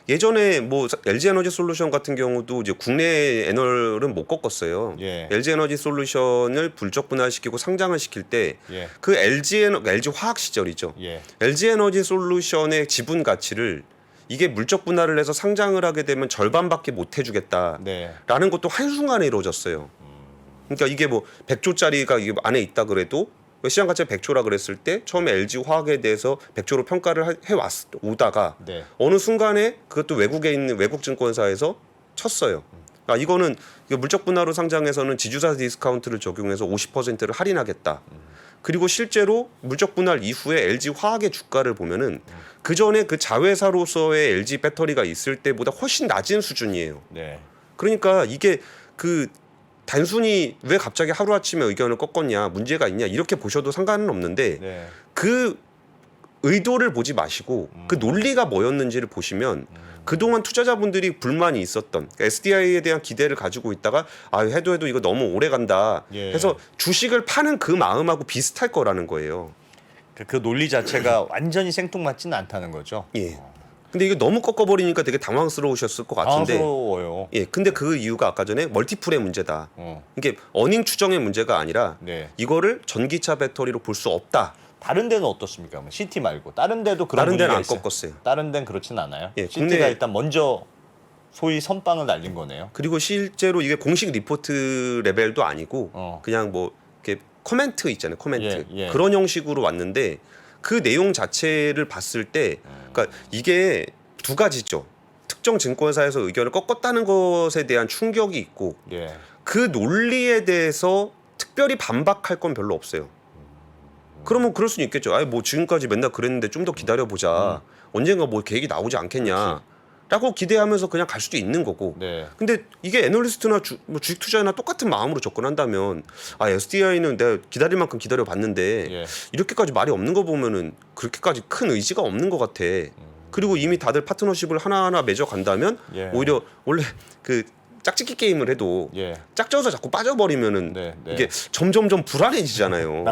예전에 뭐 LG 에너지 솔루션 같은 경우도 이제 국내 애널은 못 꺾었어요. 예. LG 에너지 솔루션을 불적 분할시키고 상장을 시킬 때 예. 그 LG 화학 시절이죠. 예. LG 에너지 솔루션의 지분 가치를 이게 물적 분할을 해서 상장을 하게 되면 절반밖에 못 해주겠다라는 네. 것도 한순간에 이루어졌어요. 그러니까 이게 뭐 100조짜리가 이게 안에 있다 그래도 시장 가치가 100조라 그랬을 때 처음에 LG 화학에 대해서 100조로 평가를 오다가 네. 어느 순간에 그것도 외국에 있는 외국 증권사에서 쳤어요. 이거는 물적 분할로 상장해서는 지주사 디스카운트를 적용해서 50%를 할인하겠다. 그리고 실제로 물적 분할 이후에 LG 화학의 주가를 보면은 그 전에 그 자회사로서의 LG 배터리가 있을 때보다 훨씬 낮은 수준이에요. 네. 그러니까 이게 그 단순히 왜 갑자기 하루아침에 의견을 꺾었냐 문제가 있냐 이렇게 보셔도 상관은 없는데 네. 그 의도를 보지 마시고 그 논리가 뭐였는지를 보시면 그동안 투자자분들이 불만이 있었던 그러니까 SDI에 대한 기대를 가지고 있다가 해도 이거 너무 오래 간다 예. 해서 주식을 파는 그 마음하고 비슷할 거라는 거예요. 그 논리 자체가 완전히 생뚱맞지는 않다는 거죠. 예. 근데 이게 너무 꺾어버리니까 되게 당황스러우셨을 것 같은데. 당황스러워요. 예. 근데 그 이유가 아까 전에 멀티플의 문제다. 어. 이게 어닝 추정의 문제가 아니라 네. 이거를 전기차 배터리로 볼 수 없다. 다른 데는 어떻습니까? CT 말고 다른 데도 그런 다른 데는 분위기가 안 있어요? 꺾었어요. 다른 데는 그렇진 않아요. 예, CT가 국내- 일단 먼저 소위 선빵을 날린 거네요. 그리고 실제로 이게 공식 리포트 레벨도 아니고 그냥 뭐 이렇게 코멘트 있잖아요. 코멘트. 예, 예. 그런 형식으로 왔는데 그 내용 자체를 봤을 때 그러니까 이게 두 가지죠. 특정 증권사에서 의견을 꺾었다는 것에 대한 충격이 있고 예. 그 논리에 대해서 특별히 반박할 건 별로 없어요. 그러면 그럴 수는 있겠죠. 뭐 지금까지 맨날 그랬는데 좀 더 기다려보자. 언젠가 뭐 계획이 나오지 않겠냐. 라고 기대하면서 그냥 갈 수도 있는 거고. 네. 근데 이게 애널리스트나 주식 투자나 똑같은 마음으로 접근한다면 SDI는 내가 기다릴 만큼 기다려봤는데 예. 이렇게까지 말이 없는 거 보면은 그렇게까지 큰 의지가 없는 것 같아. 그리고 이미 다들 파트너십을 하나하나 맺어 간다면 예. 오히려 원래 그 짝짓기 게임을 해도 예. 짝져서 자꾸 빠져버리면은 네, 네. 이게 점점점 불안해지잖아요.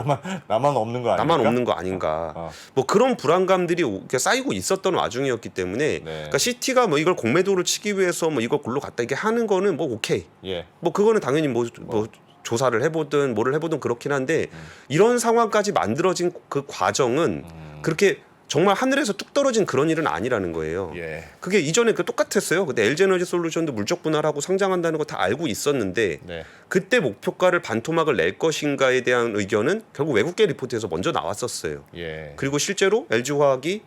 나만 없는 거 아닌가? 나만 없는 거 아닌가. 뭐 그런 불안감들이 이렇게 쌓이고 있었던 와중이었기 때문에 그러니까 시티가 뭐 이걸 공매도를 치기 위해서 뭐 이걸 골로 갔다 이게 하는 거는 뭐 오케이. 예. 뭐 그거는 당연히 뭐 조사를 해보든 뭐를 해보든 그렇긴 한데 이런 상황까지 만들어진 그 과정은 그렇게 정말 하늘에서 뚝 떨어진 그런 일은 아니라는 거예요. 예. 그게 이전에 똑같았어요. 그때 LG에너지 솔루션도 물적 분할하고 상장한다는 거 다 알고 있었는데 네. 그때 목표가를 반토막을 낼 것인가에 대한 의견은 결국 외국계 리포트에서 먼저 나왔었어요. 예. 그리고 실제로 LG화학이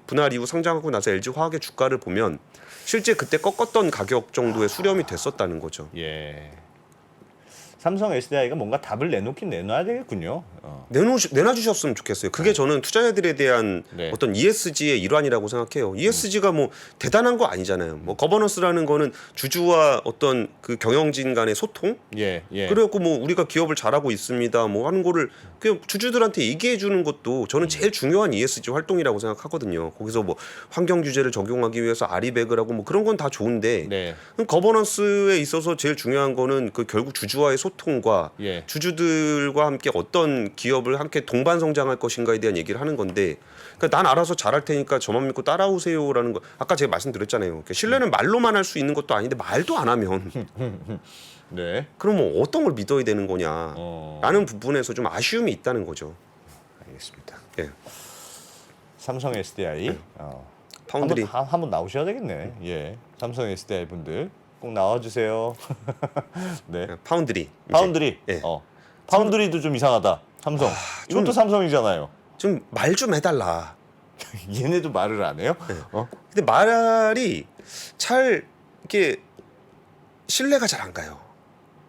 분할 이후 상장하고 나서 LG화학의 주가를 보면 실제 그때 꺾었던 가격 정도의 수렴이 됐었다는 거죠. 예. 삼성 SDI가 뭔가 답을 내놔야 되겠군요. 내놔주셨으면 좋겠어요. 그게 저는 투자자들에 대한 네. 어떤 ESG의 일환이라고 생각해요. ESG가 뭐 대단한 거 아니잖아요. 뭐 거버넌스라는 거는 주주와 어떤 그 경영진 간의 소통. 예. 예. 그래갖고 뭐 우리가 기업을 잘하고 있습니다. 뭐 하는 거를 그냥 주주들한테 얘기해 주는 것도 저는 제일 중요한 ESG 활동이라고 생각하거든요. 거기서 뭐 환경 규제를 적용하기 위해서 아리백을 하고 뭐 그런 건 다 좋은데 네. 거버넌스에 있어서 제일 중요한 거는 그 결국 주주와의 소통과 예. 주주들과 함께 어떤 기업을 함께 동반 성장할 것인가에 대한 얘기를 하는 건데 그러니까 난 알아서 잘할 테니까 저만 믿고 따라오세요라는 거 아까 제가 말씀드렸잖아요. 그러니까 신뢰는 말로만 할 수 있는 것도 아닌데 말도 안 하면 네. 그럼 뭐 어떤 걸 믿어야 되는 거냐라는 부분에서 좀 아쉬움이 있다는 거죠. 알겠습니다. 예. 삼성 SDI 파운드리 한번 나오셔야 되겠네. 예. 삼성 SDI 분들 꼭 나와주세요. 네. 파운드리 파운드리. 예. 파운드리도 좀 이상하다. 삼성. 이것도 삼성이잖아요. 좀 말 좀 해달라. 얘네도 말을 안 해요? 네. 근데 말이 잘 이렇게 신뢰가 잘 안 가요.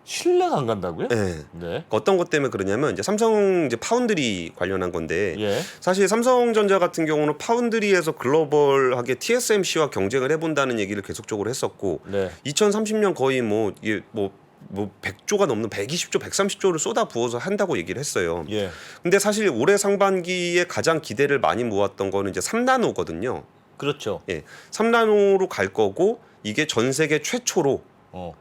신뢰가 안 간다고요? 네. 네. 어떤 것 때문에 그러냐면 이제 삼성 이제 파운드리 관련한 건데 예. 사실 삼성전자 같은 경우는 파운드리에서 글로벌하게 TSMC와 경쟁을 해본다는 얘기를 계속적으로 했었고 네. 2030년 거의 뭐 100조가 넘는 120조, 130조를 쏟아 부어서 한다고 얘기를 했어요. 예. 근데 사실 올해 상반기에 가장 기대를 많이 모았던 거는 이제 3나노거든요. 그렇죠. 예. 3나노로 갈 거고 이게 전 세계 최초로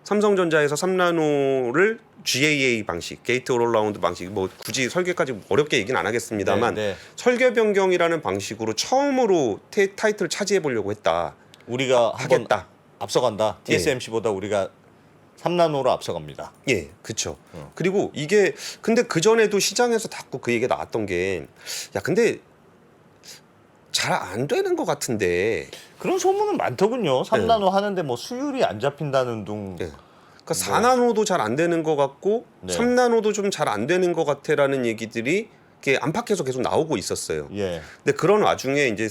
삼성전자에서 3나노를 GAA 방식, 게이트 올라운드 방식, 뭐 굳이 설계까지 어렵게 얘기는 안 하겠습니다만 네. 설계 변경이라는 방식으로 처음으로 타이틀을 차지해 보려고 했다. 우리가 하겠다. 앞서간다. TSMC보다 우리가 3나노로 앞서갑니다. 예, 그렇죠. 그리고 이게 근데 그 전에도 시장에서 자꾸 그 얘기가 나왔던 게 야, 근데 잘 안 되는 것 같은데. 그런 소문은 많더군요. 3나노 하는데 뭐 수율이 안 잡힌다는 둥. 예. 그러니까 4나노도 잘 안 되는 것 같고 네. 3나노도 좀 잘 안 되는 것 같아라는 얘기들이 이렇게 안팎에서 계속 나오고 있었어요. 예. 근데 그런 와중에 이제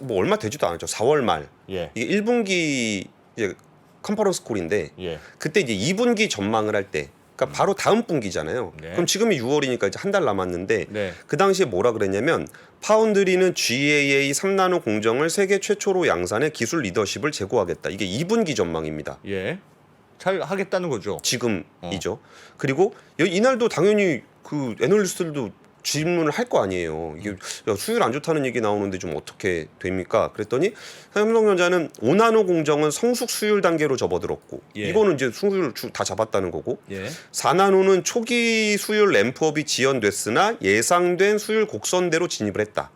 뭐 얼마 되지도 않았죠. 4월 말 예. 이게 1분기 이제 컨퍼런스 콜인데 예. 그때 이제 2분기 전망을 할 때, 그러니까 바로 다음 분기잖아요. 네. 그럼 지금이 6월이니까 이제 한 달 남았는데 네. 그 당시에 뭐라 그랬냐면 파운드리는 GAA 3나노 공정을 세계 최초로 양산해 기술 리더십을 제고하겠다. 이게 2분기 전망입니다. 예. 잘 하겠다는 거죠. 지금이죠. 그리고 이날도 당연히 그 애널리스트들도 질문을 할 거 아니에요. 이게 야, 수율 안 좋다는 얘기 나오는데 좀 어떻게 됩니까? 그랬더니 삼성전자는 5나노 공정은 성숙 수율 단계로 접어들었고 예. 이거는 이제 수율 다 잡았다는 거고 예. 4나노는 초기 수율 램프업이 지연됐으나 예상된 수율 곡선대로 진입을 했다.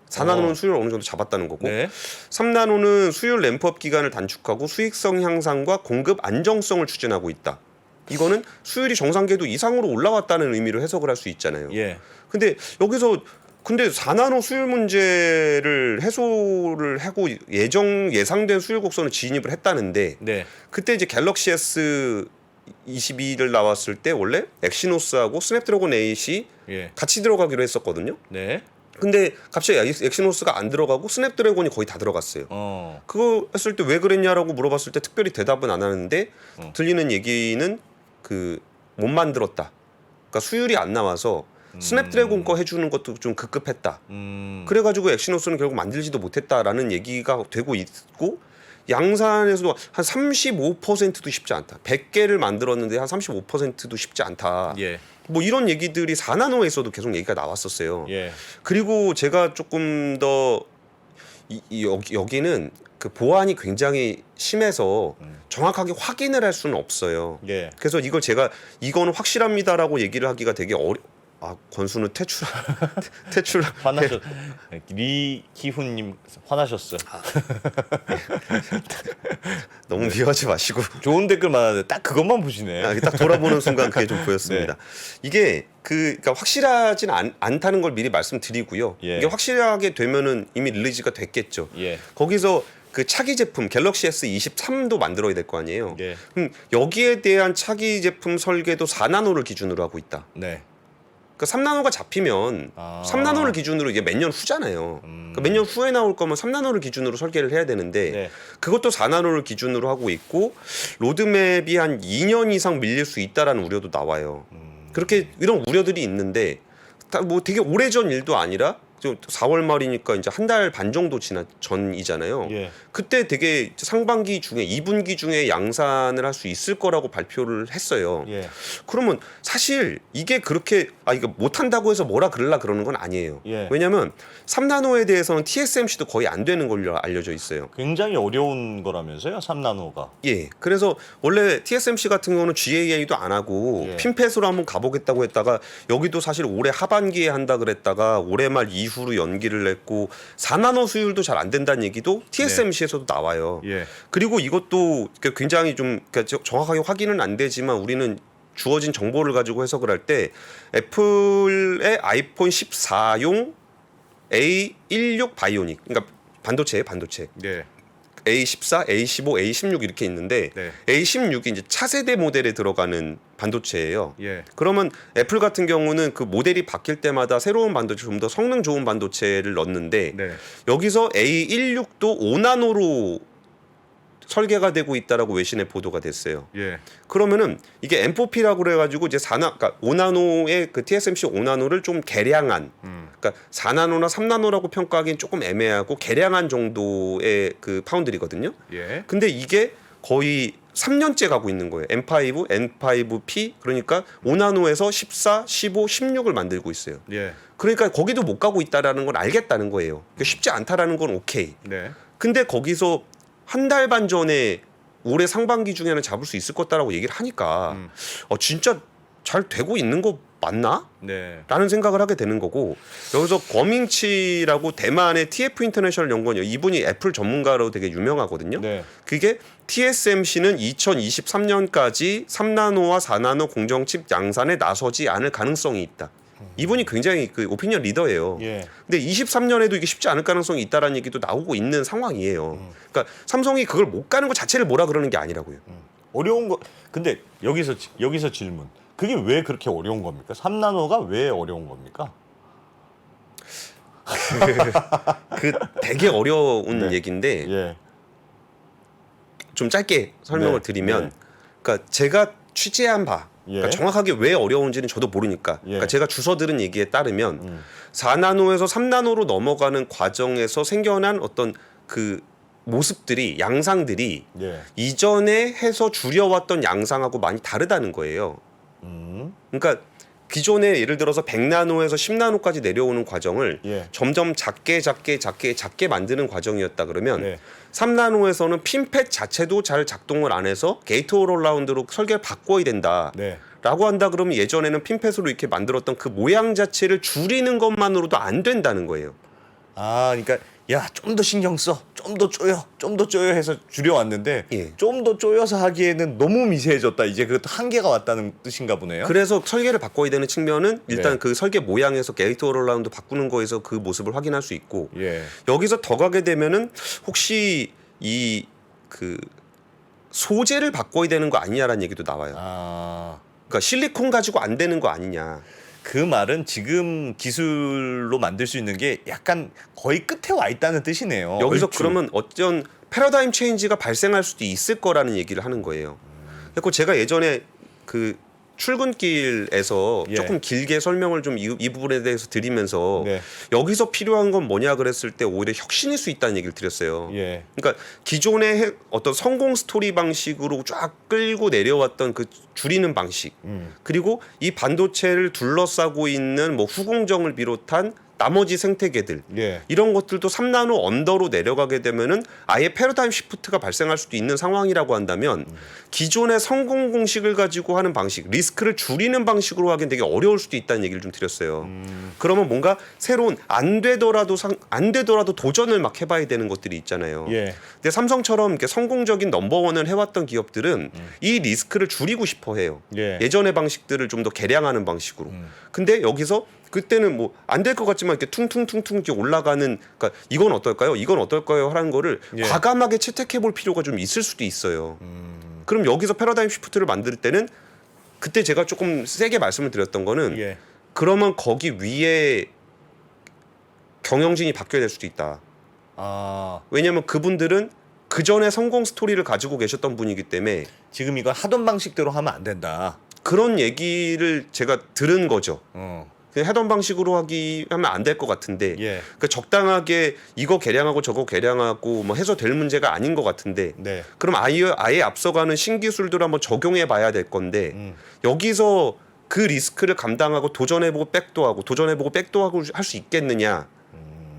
4나노는 수율을 어느 정도 잡았다는 거고 네. 3나노는 수율 램프업 기간을 단축하고 수익성 향상과 공급 안정성을 추진하고 있다. 이거는 수율이 정상궤도 이상으로 올라왔다는 의미로 해석을 할 수 있잖아요. 예. 근데 여기서 4나노 수율 문제를 해소를 하고 예상된 수율 곡선을 진입을 했다는데 네. 그때 이제 갤럭시 S 22를 나왔을 때 원래 엑시노스하고 스냅드래곤 8이 예. 같이 들어가기로 했었거든요. 네. 근데 갑자기 엑시노스가 안 들어가고 스냅드래곤이 거의 다 들어갔어요. 그거 했을 때 왜 그랬냐라고 물어봤을 때 특별히 대답은 안 하는데 들리는 얘기는 그 못 만들었다. 그러니까 수율이 안 나와서 스냅드래곤 거 해주는 것도 좀 급급했다. 그래가지고 엑시노스는 결국 만들지도 못했다라는 얘기가 되고 있고 양산에서도 한 35%도 쉽지 않다. 100개를 만들었는데 한 35%도 쉽지 않다. 예. 뭐 이런 얘기들이 4나노에서도 계속 얘기가 나왔었어요. 예. 그리고 제가 조금 더 여기는 그 보안이 굉장히 심해서 정확하게 확인을 할 수는 없어요. 예. 그래서 이걸 제가 이거는 확실합니다라고 얘기를 하기가 되게 권수는 퇴출 화나셨. 리희훈님 화나셨어요. 너무 미워하지 마시고 좋은 댓글 많았는데 딱 그것만 보시네. 딱 돌아보는 순간 그게 좀 보였습니다. 이게 그러니까 확실하진 않다는 걸 미리 말씀드리고요. 예. 이게 확실하게 되면은 이미 릴리즈가 됐겠죠. 예. 거기서 그 차기 제품 갤럭시 S23도 만들어야 될 거 아니에요. 예. 여기에 대한 차기 제품 설계도 4나노를 기준으로 하고 있다. 네. 그러니까 3나노가 잡히면 3나노를 기준으로 이게 몇 년 후잖아요. 그러니까 몇 년 후에 나올 거면 3나노를 기준으로 설계를 해야 되는데 네. 그것도 4나노를 기준으로 하고 있고 로드맵이 한 2년 이상 밀릴 수 있다라는 우려도 나와요. 그렇게 이런 우려들이 있는데 뭐 되게 오래전 일도 아니라 4월 말이니까 이제 한 달 반 정도 전이잖아요. 예. 그때 되게 상반기 중에 2분기 중에 양산을 할 수 있을 거라고 발표를 했어요. 예. 그러면 사실 이게 그렇게 이거 못 한다고 해서 뭐라 그러려 그러는 건 아니에요. 예. 왜냐하면 3나노에 대해서는 TSMC도 거의 안 되는 걸로 알려져 있어요. 굉장히 어려운 거라면서요, 3나노가. 예. 그래서 원래 TSMC 같은 경우는 GAA도 안 하고 예. 핀펫으로 한번 가보겠다고 했다가 여기도 사실 올해 하반기에 한다 그랬다가 올해 말 이후로 연기를 냈고 4나노 수율도 잘 안 된다는 얘기도 TSMC에서도 나와요. 예. 그리고 이것도 굉장히 좀 정확하게 확인은 안 되지만 우리는 주어진 정보를 가지고 해석을 할 때 애플의 아이폰 14용 A16 바이오닉, 그러니까 반도체 네. A14, A15, A16 이렇게 있는데 네. A16이 이제 차세대 모델에 들어가는 반도체예요. 예. 그러면 애플 같은 경우는 그 모델이 바뀔 때마다 새로운 반도체, 좀 더 성능 좋은 반도체를 넣는데 네. 여기서 A16도 5나노로 설계가 되고 있다라고 외신에 보도가 됐어요. 예. 그러면은 이게 M4P라고 그래가지고 이제 그러니까 5나노의 그 TSMC 5나노를 좀 개량한, 그러니까 4나노나 3나노라고 평가하기엔 조금 애매하고 개량한 정도의 그 파운드리거든요. 예. 근데 이게 거의 3년째 가고 있는 거예요. M5, N5P 그러니까 5나노에서 14, 15, 16을 만들고 있어요. 예. 그러니까 거기도 못 가고 있다라는 걸 알겠다는 거예요. 그러니까 쉽지 않다라는 건 오케이. 네. 근데 거기서 한 달 반 전에 올해 상반기 중에는 잡을 수 있을 거다라고 얘기를 하니까 진짜 잘 되고 있는 거 맞나? 네. 라는 생각을 하게 되는 거고 여기서 거밍치라고 대만의 TF 인터내셔널 연구원이요. 이분이 애플 전문가로 되게 유명하거든요. 네. 그게 TSMC는 2023년까지 3나노와 4나노 공정칩 양산에 나서지 않을 가능성이 있다. 이분이 굉장히 그 오피니언 리더예요. 예. 근데 23년에도 이게 쉽지 않을 가능성이 있다라는 얘기도 나오고 있는 상황이에요. 그러니까 삼성이 그걸 못 가는 것 자체를 뭐라 그러는 게 아니라고요. 어려운 거. 근데 여기서 질문. 그게 왜 그렇게 어려운 겁니까? 3나노가 왜 어려운 겁니까? 그 되게 어려운 네. 얘기인데 예. 좀 짧게 설명을 네. 드리면, 네. 그러니까 제가 취재한 바, 예. 그러니까 정확하게 왜 어려운지는 저도 모르니까, 예. 그러니까 제가 주워 들은 얘기에 따르면 4나노에서 3나노로 넘어가는 과정에서 생겨난 어떤 그 모습들이, 양상들이 예. 이전에 해서 줄여왔던 양상하고 많이 다르다는 거예요. 그러니까 기존에 예를 들어서 100나노에서 10나노까지 내려오는 과정을 예. 점점 작게 만드는 과정이었다 그러면 네. 3나노에서는 핀펫 자체도 잘 작동을 안 해서 게이트 오롤라운드로 설계를 바꿔야 된다. 네. 라고 한다 그러면 예전에는 핀펫으로 이렇게 만들었던 그 모양 자체를 줄이는 것만으로도 안 된다는 거예요. 그러니까 야, 좀 더 신경 써. 좀 더 쪼여 해서 줄여왔는데 예. 좀 더 쪼여서 하기에는 너무 미세해졌다. 이제 그 한계가 왔다는 뜻인가 보네요. 그래서 설계를 바꿔야 되는 측면은 일단 네. 그 설계 모양에서 게이트 오롤라운드 바꾸는 거에서 그 모습을 확인할 수 있고 예. 여기서 더 가게 되면은 혹시 이 그 소재를 바꿔야 되는 거 아니냐라는 얘기도 나와요. 그러니까 실리콘 가지고 안 되는 거 아니냐. 그 말은 지금 기술로 만들 수 있는 게 약간 거의 끝에 와 있다는 뜻이네요. 여기서 얼추. 그러면 어떤 패러다임 체인지가 발생할 수도 있을 거라는 얘기를 하는 거예요. 그래서 제가 예전에 그 출근길에서 예. 조금 길게 설명을 좀 이 부분에 대해서 드리면서 네. 여기서 필요한 건 뭐냐 그랬을 때 오히려 혁신일 수 있다는 얘기를 드렸어요. 예. 그러니까 기존의 어떤 성공 스토리 방식으로 쫙 끌고 내려왔던 그 줄이는 방식 그리고 이 반도체를 둘러싸고 있는 뭐 후공정을 비롯한 나머지 생태계들 예. 이런 것들도 3나노 언더로 내려가게 되면은 아예 패러다임 시프트가 발생할 수도 있는 상황이라고 한다면 기존의 성공 공식을 가지고 하는 방식, 리스크를 줄이는 방식으로 하기엔 되게 어려울 수도 있다는 얘기를 좀 드렸어요. 그러면 뭔가 새로운 안 되더라도 도전을 막 해봐야 되는 것들이 있잖아요. 예. 근데 삼성처럼 이렇게 성공적인 넘버원을 해왔던 기업들은 이 리스크를 줄이고 싶어해요. 예. 예전의 방식들을 좀 더 개량하는 방식으로. 근데 여기서 그때는 뭐 안 될 것 같지만 이렇게 퉁퉁퉁퉁 이렇게 올라가는, 그러니까 이건 어떨까요? 이건 어떨까요? 하는 거를 예. 과감하게 채택해 볼 필요가 좀 있을 수도 있어요. 그럼 여기서 패러다임 시프트를 만들 때는 그때 제가 조금 세게 말씀을 드렸던 거는 예. 그러면 거기 위에 경영진이 바뀌어야 될 수도 있다. 아, 왜냐하면 그분들은 그 전에 성공 스토리를 가지고 계셨던 분이기 때문에 지금 이거 하던 방식대로 하면 안 된다. 그런 얘기를 제가 들은 거죠. 어. 그냥 하던 방식으로 하면 안 될 것 같은데, 예. 그러니까 적당하게 이거 개량하고 저거 개량하고 뭐 해서 될 문제가 아닌 것 같은데, 네. 그럼 아예 앞서가는 신기술들을 한번 적용해 봐야 될 건데 여기서 그 리스크를 감당하고 도전해보고 백도 하고 할 수 있겠느냐?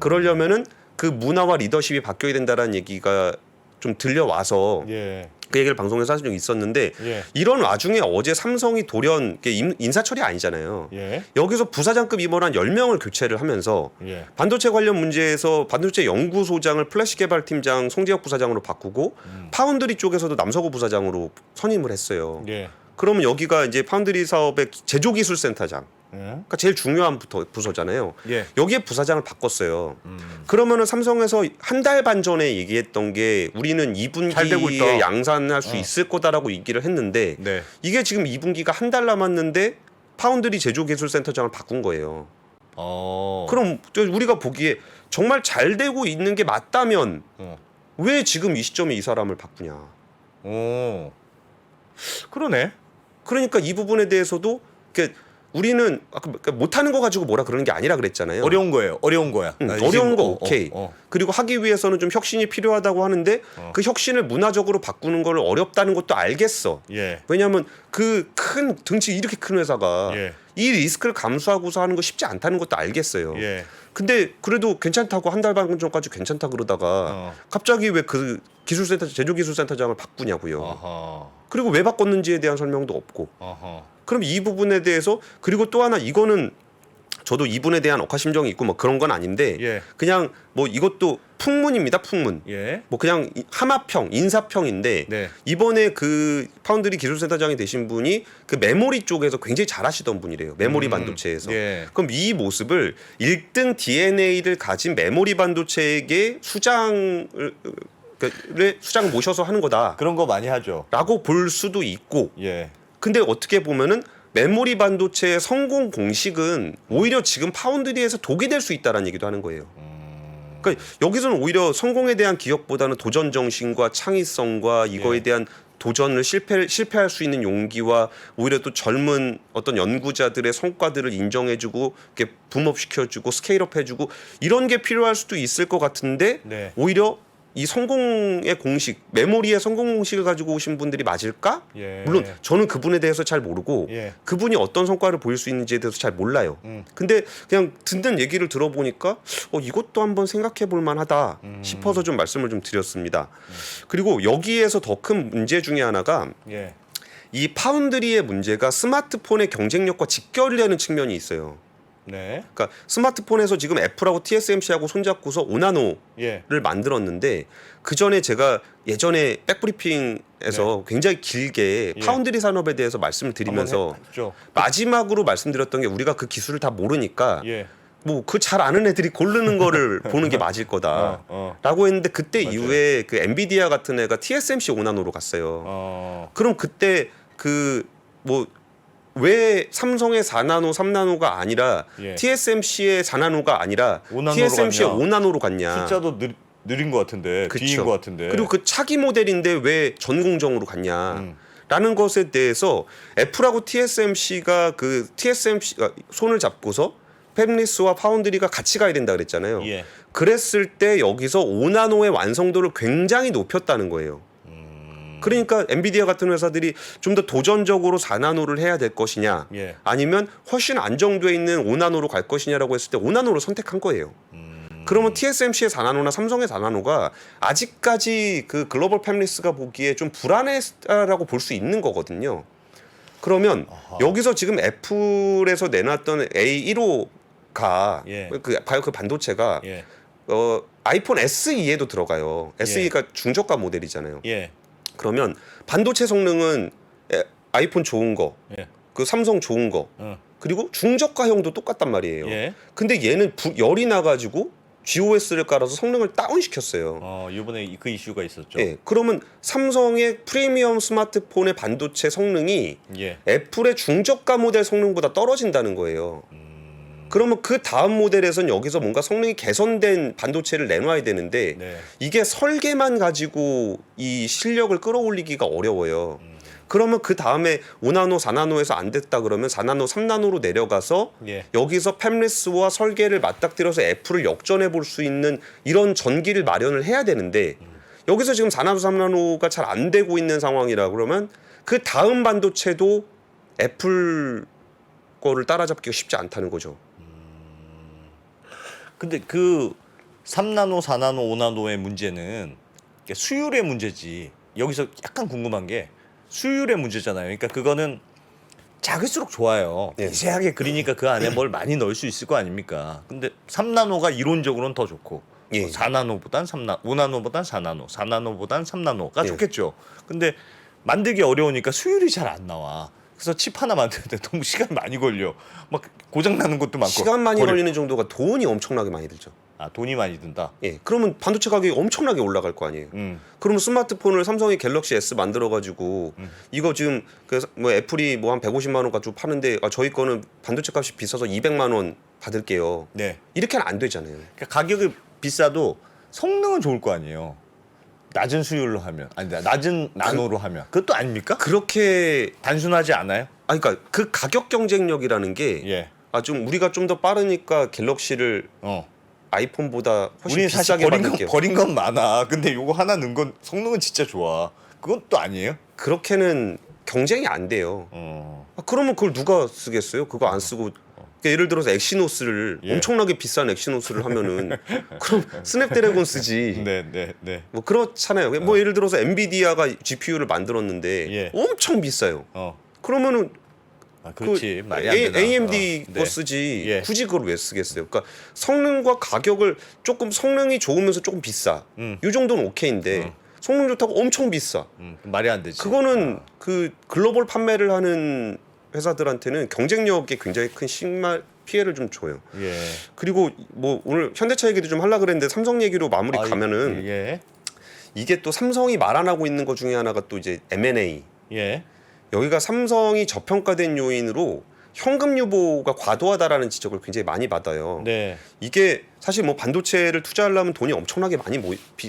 그러려면은 그 문화와 리더십이 바뀌어야 된다라는 얘기가 좀 들려와서 예. 그 얘기를 방송에서 사실 좀 있었는데, 예. 이런 와중에 어제 삼성이 돌연 인사철이 아니잖아요. 예. 여기서 부사장급 임원 한 10명을 교체를 하면서 예. 반도체 관련 문제에서 반도체 연구소장을 플래시 개발팀장 송재혁 부사장으로 바꾸고 파운드리 쪽에서도 남서구 부사장으로 선임을 했어요. 예. 그러면 여기가 이제 파운드리 사업의 제조기술센터장, 예. 그러니까 제일 중요한 부서잖아요. 예. 여기에 부사장을 바꿨어요. 그러면은 삼성에서 한 달 반 전에 얘기했던 게 우리는 잘 되고 2분기에 있다. 양산할 수 있을 거다라고 얘기를 했는데, 네. 이게 지금 2분기가 한 달 남았는데 파운드리 제조기술센터장을 바꾼 거예요. 어. 그럼 우리가 보기에 정말 잘 되고 있는 게 맞다면 어. 왜 지금 이 시점에 이 사람을 바꾸냐. 오. 그러네. 그러니까 이 부분에 대해서도 우리는 아까 못하는 거 가지고 뭐라 그러는 게 아니라 그랬잖아요. 어려운 거예요. 어려운 거야. 아, 어려운 지금, 거 오케이. 그리고 하기 위해서는 좀 혁신이 필요하다고 하는데 그 혁신을 문화적으로 바꾸는 걸 어렵다는 것도 알겠어. 예. 왜냐하면 그 큰 등치 이렇게 큰 회사가 예. 이 리스크를 감수하고서 하는 거 쉽지 않다는 것도 알겠어요. 예. 근데 그래도 괜찮다고 한 달 반 전까지 괜찮다 그러다가 갑자기 왜 그 기술센터 제조기술센터장을 바꾸냐고요. 어허. 그리고 왜 바꿨는지에 대한 설명도 없고. 어허. 그럼 이 부분에 대해서, 그리고 또 하나, 이거는 저도 이분에 대한 억하심정이 있고 뭐 그런 건 아닌데 예. 그냥 뭐 이것도 풍문입니다. 풍문. 예. 뭐 그냥 하마평, 인사평인데 네. 이번에 그 파운드리 기술센터장이 되신 분이 그 메모리 쪽에서 굉장히 잘하시던 분이래요. 메모리 반도체에서. 예. 그럼 이 모습을 1등 DNA를 가진 메모리 반도체에게 수장을 모셔서 하는 거다라고 그런 거 많이 하죠. 볼 수도 있고, 예. 근데 어떻게 보면은 메모리 반도체의 성공 공식은 오히려 지금 파운드리에서 독이 될 수 있다라는 얘기도 하는 거예요. 그러니까 여기서는 오히려 성공에 대한 기억보다는 도전 정신과 창의성과 이거에 예. 대한 도전을 실패할 수 있는 용기와 오히려 또 젊은 어떤 연구자들의 성과들을 인정해주고 이렇게 붐업시켜주고 스케일업해주고 이런 게 필요할 수도 있을 것 같은데, 네. 오히려 이 성공의 공식, 메모리의 성공 공식을 가지고 오신 분들이 맞을까? 예. 물론 저는 그분에 대해서 잘 모르고 예. 그분이 어떤 성과를 보일 수 있는지에 대해서 잘 몰라요. 근데 그냥 듣는 얘기를 들어보니까 이것도 한번 생각해 볼 만하다 싶어서 좀 말씀을 좀 드렸습니다. 그리고 여기에서 더 큰 문제 중에 하나가 예. 이 파운드리의 문제가 스마트폰의 경쟁력과 직결되는 측면이 있어요. 네. 그러니까 스마트폰에서 지금 애플하고 TSMC하고 손잡고서 5나노 예. 를 만들었는데, 그 전에 제가 예전에 백브리핑에서 굉장히 길게 예. 파운드리 산업에 대해서 말씀을 드리면서 했죠. 마지막으로 말씀드렸던 게, 우리가 그 기술을 다 모르니까 예. 뭐 그 잘 아는 애들이 고르는 거를 보는 게 맞을 거다라고 했는데, 그때 맞아요. 이후에 그 엔비디아 같은 애가 TSMC 5나노로 갔어요. 그럼 그때 왜 삼성의 4나노, 3나노가 아니라 예. TSMC의 4나노가 아니라 5나노로 TSMC의 갔냐? 5나노로 갔냐? 숫자도 느린 것 같은데, 그쵸. 뒤인 것 같은데. 그리고 그 차기 모델인데 왜 전공정으로 갔냐? 라는 것에 대해서 애플하고 TSMC가 손을 잡고서 팹리스와 파운드리가 같이 가야 된다 그랬잖아요. 예. 그랬을 때 여기서 5나노의 완성도를 굉장히 높였다는 거예요. 그러니까 엔비디아 같은 회사들이 좀 더 도전적으로 4나노를 해야 될 것이냐, 예. 아니면 훨씬 안정돼 있는 5나노로 갈 것이냐라고 했을 때 5나노를 선택한 거예요. 그러면 TSMC의 4나노나 삼성의 4나노가 아직까지 그 글로벌 팹리스가 보기에 좀 불안했다라고 볼 수 있는 거거든요. 그러면 여기서 지금 애플에서 내놨던 A15가 예. 그 반도체가 예. 아이폰 SE에도 들어가요. SE가 중저가 모델이잖아요. 예. 그러면 반도체 성능은 아이폰 좋은 거, 예. 그 삼성 좋은 거, 그리고 중저가형도 똑같단 말이에요. 예. 근데 얘는 열이 나가지고 GOS를 깔아서 성능을 다운시켰어요. 이번에 그 이슈가 있었죠. 예, 그러면 삼성의 프리미엄 스마트폰의 반도체 성능이 예. 애플의 중저가 모델 성능보다 떨어진다는 거예요. 그러면 그 다음 모델에선 여기서 뭔가 성능이 개선된 반도체를 내놔야 되는데 네. 이게 설계만 가지고 이 실력을 끌어올리기가 어려워요. 그러면 그 다음에 5나노, 4나노에서 안 됐다 그러면 4나노, 3나노로 내려가서 예. 여기서 팹리스와 설계를 맞닥뜨려서 애플을 역전해 볼 수 있는 이런 전기를 마련을 해야 되는데 여기서 지금 4나노, 3나노가 잘 안 되고 있는 상황이라 그러면 그 다음 반도체도 애플 거를 따라잡기가 쉽지 않다는 거죠. 근데 그 3나노, 4나노, 5나노의 문제는 수율의 문제지. 여기서 약간 궁금한 게 수율의 문제잖아요. 그러니까 그거는 작을수록 좋아요. 예. 미세하게 그리니까 그 안에 뭘 많이 넣을 수 있을 거 아닙니까? 근데 3나노가 이론적으로는 더 좋고 예. 4나노보단 3나, 5나노보단 4나노, 4나노보단 3나노가 예. 좋겠죠. 근데 만들기 어려우니까 수율이 잘 안 나와. 그래서 칩 하나 만드는데 너무 시간 많이 걸려. 막 고장 나는 것도 많고. 시간 많이 걸리는 정도가 돈이 엄청나게 많이 들죠. 돈이 많이 든다. 예, 그러면 반도체 가격이 엄청나게 올라갈 거 아니에요. 그러면 스마트폰을 삼성이 갤럭시 S 만들어가지고 이거 지금 뭐 애플이 뭐 한 150만 원 가지고 파는데 저희 거는 반도체 값이 비싸서 200만 원 받을게요. 네. 이렇게는 안 되잖아요. 그러니까 가격이 비싸도 성능은 좋을 거 아니에요. 낮은 수율로 하면, 아니 낮은 나노로 하면 그것도 아닙니까? 그렇게 단순하지 않아요? 그러니까 그 가격 경쟁력이라는 게 예. 좀 우리가 좀 더 빠르니까 갤럭시를 아이폰보다 훨씬 우리는 사실 비싸게 받을게요. 버린 건 많아. 근데 요거 하나 넣은 건 성능은 진짜 좋아. 그건 또 아니에요? 그렇게는 경쟁이 안 돼요. 그러면 그걸 누가 쓰겠어요? 그거 안 쓰고 그러니까 예를 들어서 엑시노스를 예. 엄청나게 비싼 엑시노스를 하면은 그럼 스냅드래곤 쓰지. 네. 뭐 그렇잖아요. 뭐 예를 들어서 엔비디아가 GPU를 만들었는데 예. 엄청 비싸요. 어. 그러면은 그렇지. 말이 안 되나. AMD 거 네. 쓰지 예. 굳이 그걸 왜 쓰겠어요? 그러니까 성능과 가격을 조금 성능이 좋으면서 조금 비싸. 이 정도는 오케이인데 성능 좋다고 엄청 비싸. 말이 안 되지. 그거는 그 글로벌 판매를 하는 회사들한테는 경쟁력에 굉장히 큰 피해를 좀 줘요. 예. 그리고 뭐 오늘 현대차 얘기도 좀 하려고 그랬는데 삼성 얘기로 마무리 가면은 예. 이게 또 삼성이 말 안 하고 있는 것 중에 하나가 또 이제 M&A. 예. 여기가 삼성이 저평가된 요인으로 현금 유보가 과도하다라는 지적을 굉장히 많이 받아요. 네. 이게 사실 뭐 반도체를 투자하려면 돈이 엄청나게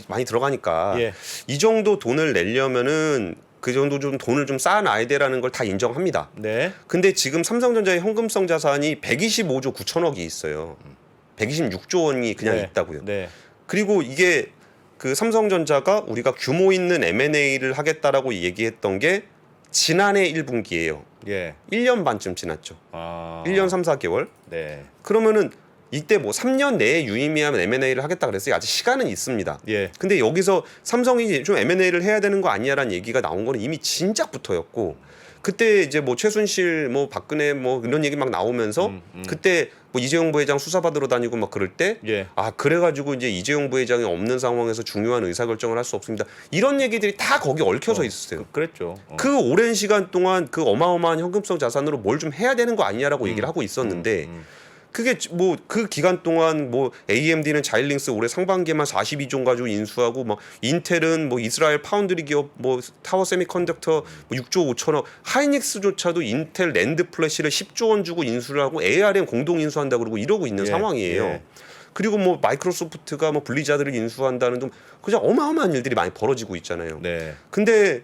많이 들어가니까 예. 이 정도 돈을 내려면은 그 정도 좀 돈을 좀 쌓아놔야 돼라는 걸 다 인정합니다. 네. 근데 지금 삼성전자의 현금성 자산이 125조 9천억이 있어요. 126조 원이 그냥 네. 있다고요. 네. 그리고 이게 그 삼성전자가 우리가 규모 있는 M&A를 하겠다라고 얘기했던 게 지난해 1분기예요. 예. 1년 반쯤 지났죠. 1년 3, 4개월. 네. 그러면은 이때 뭐 3년 내에 유의미한 M&A를 하겠다 그랬어요. 아직 시간은 있습니다. 예. 근데 여기서 삼성이 좀 M&A를 해야 되는 거 아니냐라는 얘기가 나온 거는 이미 진작부터였고 그때 이제 뭐 최순실 뭐 박근혜 뭐 이런 얘기 막 나오면서 그때 뭐 이재용 부회장 수사받으러 다니고 막 그럴 때 예. 그래가지고 이제 이재용 부회장이 없는 상황에서 중요한 의사결정을 할 수 없습니다. 이런 얘기들이 다 거기 얽혀서 있었어요. 그랬죠. 그 오랜 시간 동안 그 어마어마한 현금성 자산으로 뭘 좀 해야 되는 거 아니냐라고 얘기를 하고 있었는데 그게 뭐 그 기간 동안 뭐 AMD는 자일링스 올해 상반기에만 42조 가지고 인수하고 뭐 인텔은 뭐 이스라엘 파운드리 기업 뭐 타워 세미컨덕터 뭐 6조 5천억 하이닉스조차도 인텔 랜드 플래시를 10조 원 주고 인수를 하고 ARM 공동 인수한다 그러고 이러고 있는 예. 상황이에요. 예. 그리고 뭐 마이크로소프트가 뭐 블리자드를 인수한다는 좀 그냥 어마어마한 일들이 많이 벌어지고 있잖아요. 네. 근데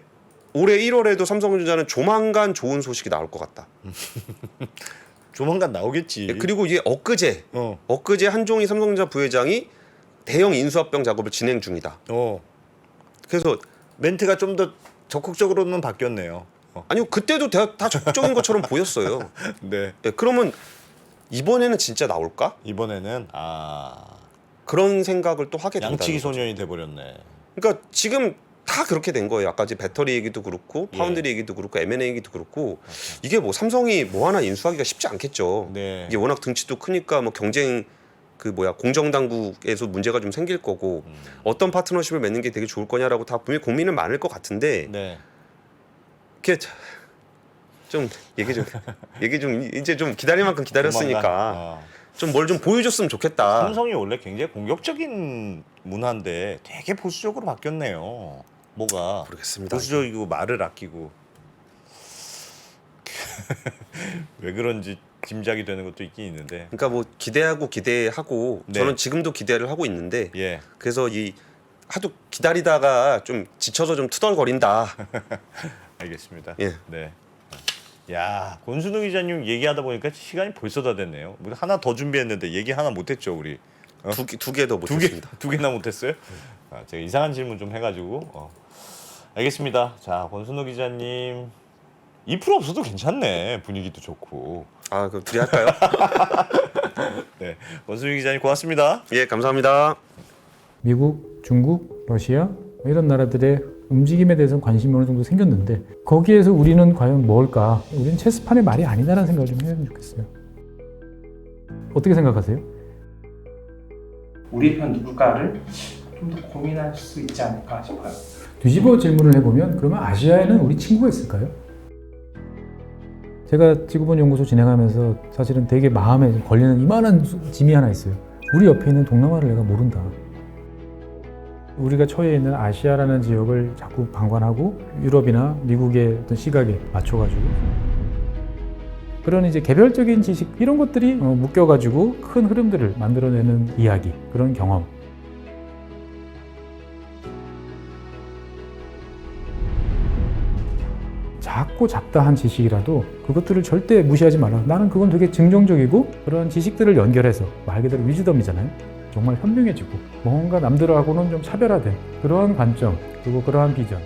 올해 1월에도 삼성전자는 조만간 좋은 소식이 나올 것 같다. 조만간 나오겠지. 그리고 이게 엊그제 어. 한종희 삼성전자 부회장이 대형 인수합병 작업을 진행 중이다. 어. 그래서 멘트가 좀 더 적극적으로는 바뀌었네요. 아니요, 그때도 다 적극적인 것처럼 보였어요. 네. 네, 그러면 이번에는 진짜 나올까? 이번에는 그런 생각을 또 하게 된다는 양치기 거죠. 소년이 돼버렸네. 그러니까 지금 다 그렇게 된 거예요. 아까 배터리 얘기도 그렇고 파운드리 예. 얘기도 그렇고 M&A 얘기도 그렇고 이게 뭐 삼성이 뭐 하나 인수하기가 쉽지 않겠죠. 네. 이게 워낙 등치도 크니까 뭐 경쟁 공정당국에서 문제가 좀 생길 거고 어떤 파트너십을 맺는 게 되게 좋을 거냐라고 다 분명히 고민은 많을 것 같은데 네. 이게 좀 얘기 좀 이제 좀 기다릴 만큼 기다렸으니까 조만간, 좀 뭘 좀 보여줬으면 좋겠다. 삼성이 원래 굉장히 공격적인 문화인데 되게 보수적으로 바뀌었네요. 뭐가 모르겠습니다. 보수적이고 말을 아끼고 왜 그런지 짐작이 되는 것도 있긴 있는데. 그러니까 뭐 기대하고 네. 저는 지금도 기대를 하고 있는데 예. 그래서 이 하도 기다리다가 좀 지쳐서 좀 투덜거린다. 알겠습니다. 예. 네. 야, 권순우 기자님 얘기하다 보니까 시간이 벌써 다 됐네요. 우리 하나 더 준비했는데 얘기 하나 못했죠, 우리. 두 개 더 못했습니다. 두 개나 못했어요? 제가 이상한 질문 좀 해가지고. 알겠습니다. 자, 권순우 기자님 2% 없어도 괜찮네. 분위기도 좋고. 아, 그럼 둘이 할까요? 네, 권순우 기자님 고맙습니다. 예, 감사합니다. 미국, 중국, 러시아 이런 나라들의 움직임에 대해서 관심이 어느 정도 생겼는데 거기에서 우리는 과연 뭘까? 우리는 체스판의 말이 아니다라는 생각을 좀 해야 좋겠어요. 어떻게 생각하세요? 우리 편 누굴까를 좀 더 고민할 수 있지 않을까 싶어요. 뒤집어 질문을 해보면 그러면 아시아에는 우리 친구가 있을까요? 제가 지구본 연구소 진행하면서 사실은 되게 마음에 걸리는 이만한 짐이 하나 있어요. 우리 옆에 있는 동남아를 내가 모른다. 우리가 처해 있는 아시아라는 지역을 자꾸 방관하고 유럽이나 미국의 어떤 시각에 맞춰가지고 그런 이제 개별적인 지식 이런 것들이 묶여가지고 큰 흐름들을 만들어내는 이야기, 그런 경험. 작고 잡다한 지식이라도 그것들을 절대 무시하지 마라. 나는 그건 되게 긍정적이고 그런 지식들을 연결해서 말 그대로 위즈덤이잖아요. 정말 현명해지고 뭔가 남들하고는 좀 차별화된 그러한 관점 그리고 그러한 비전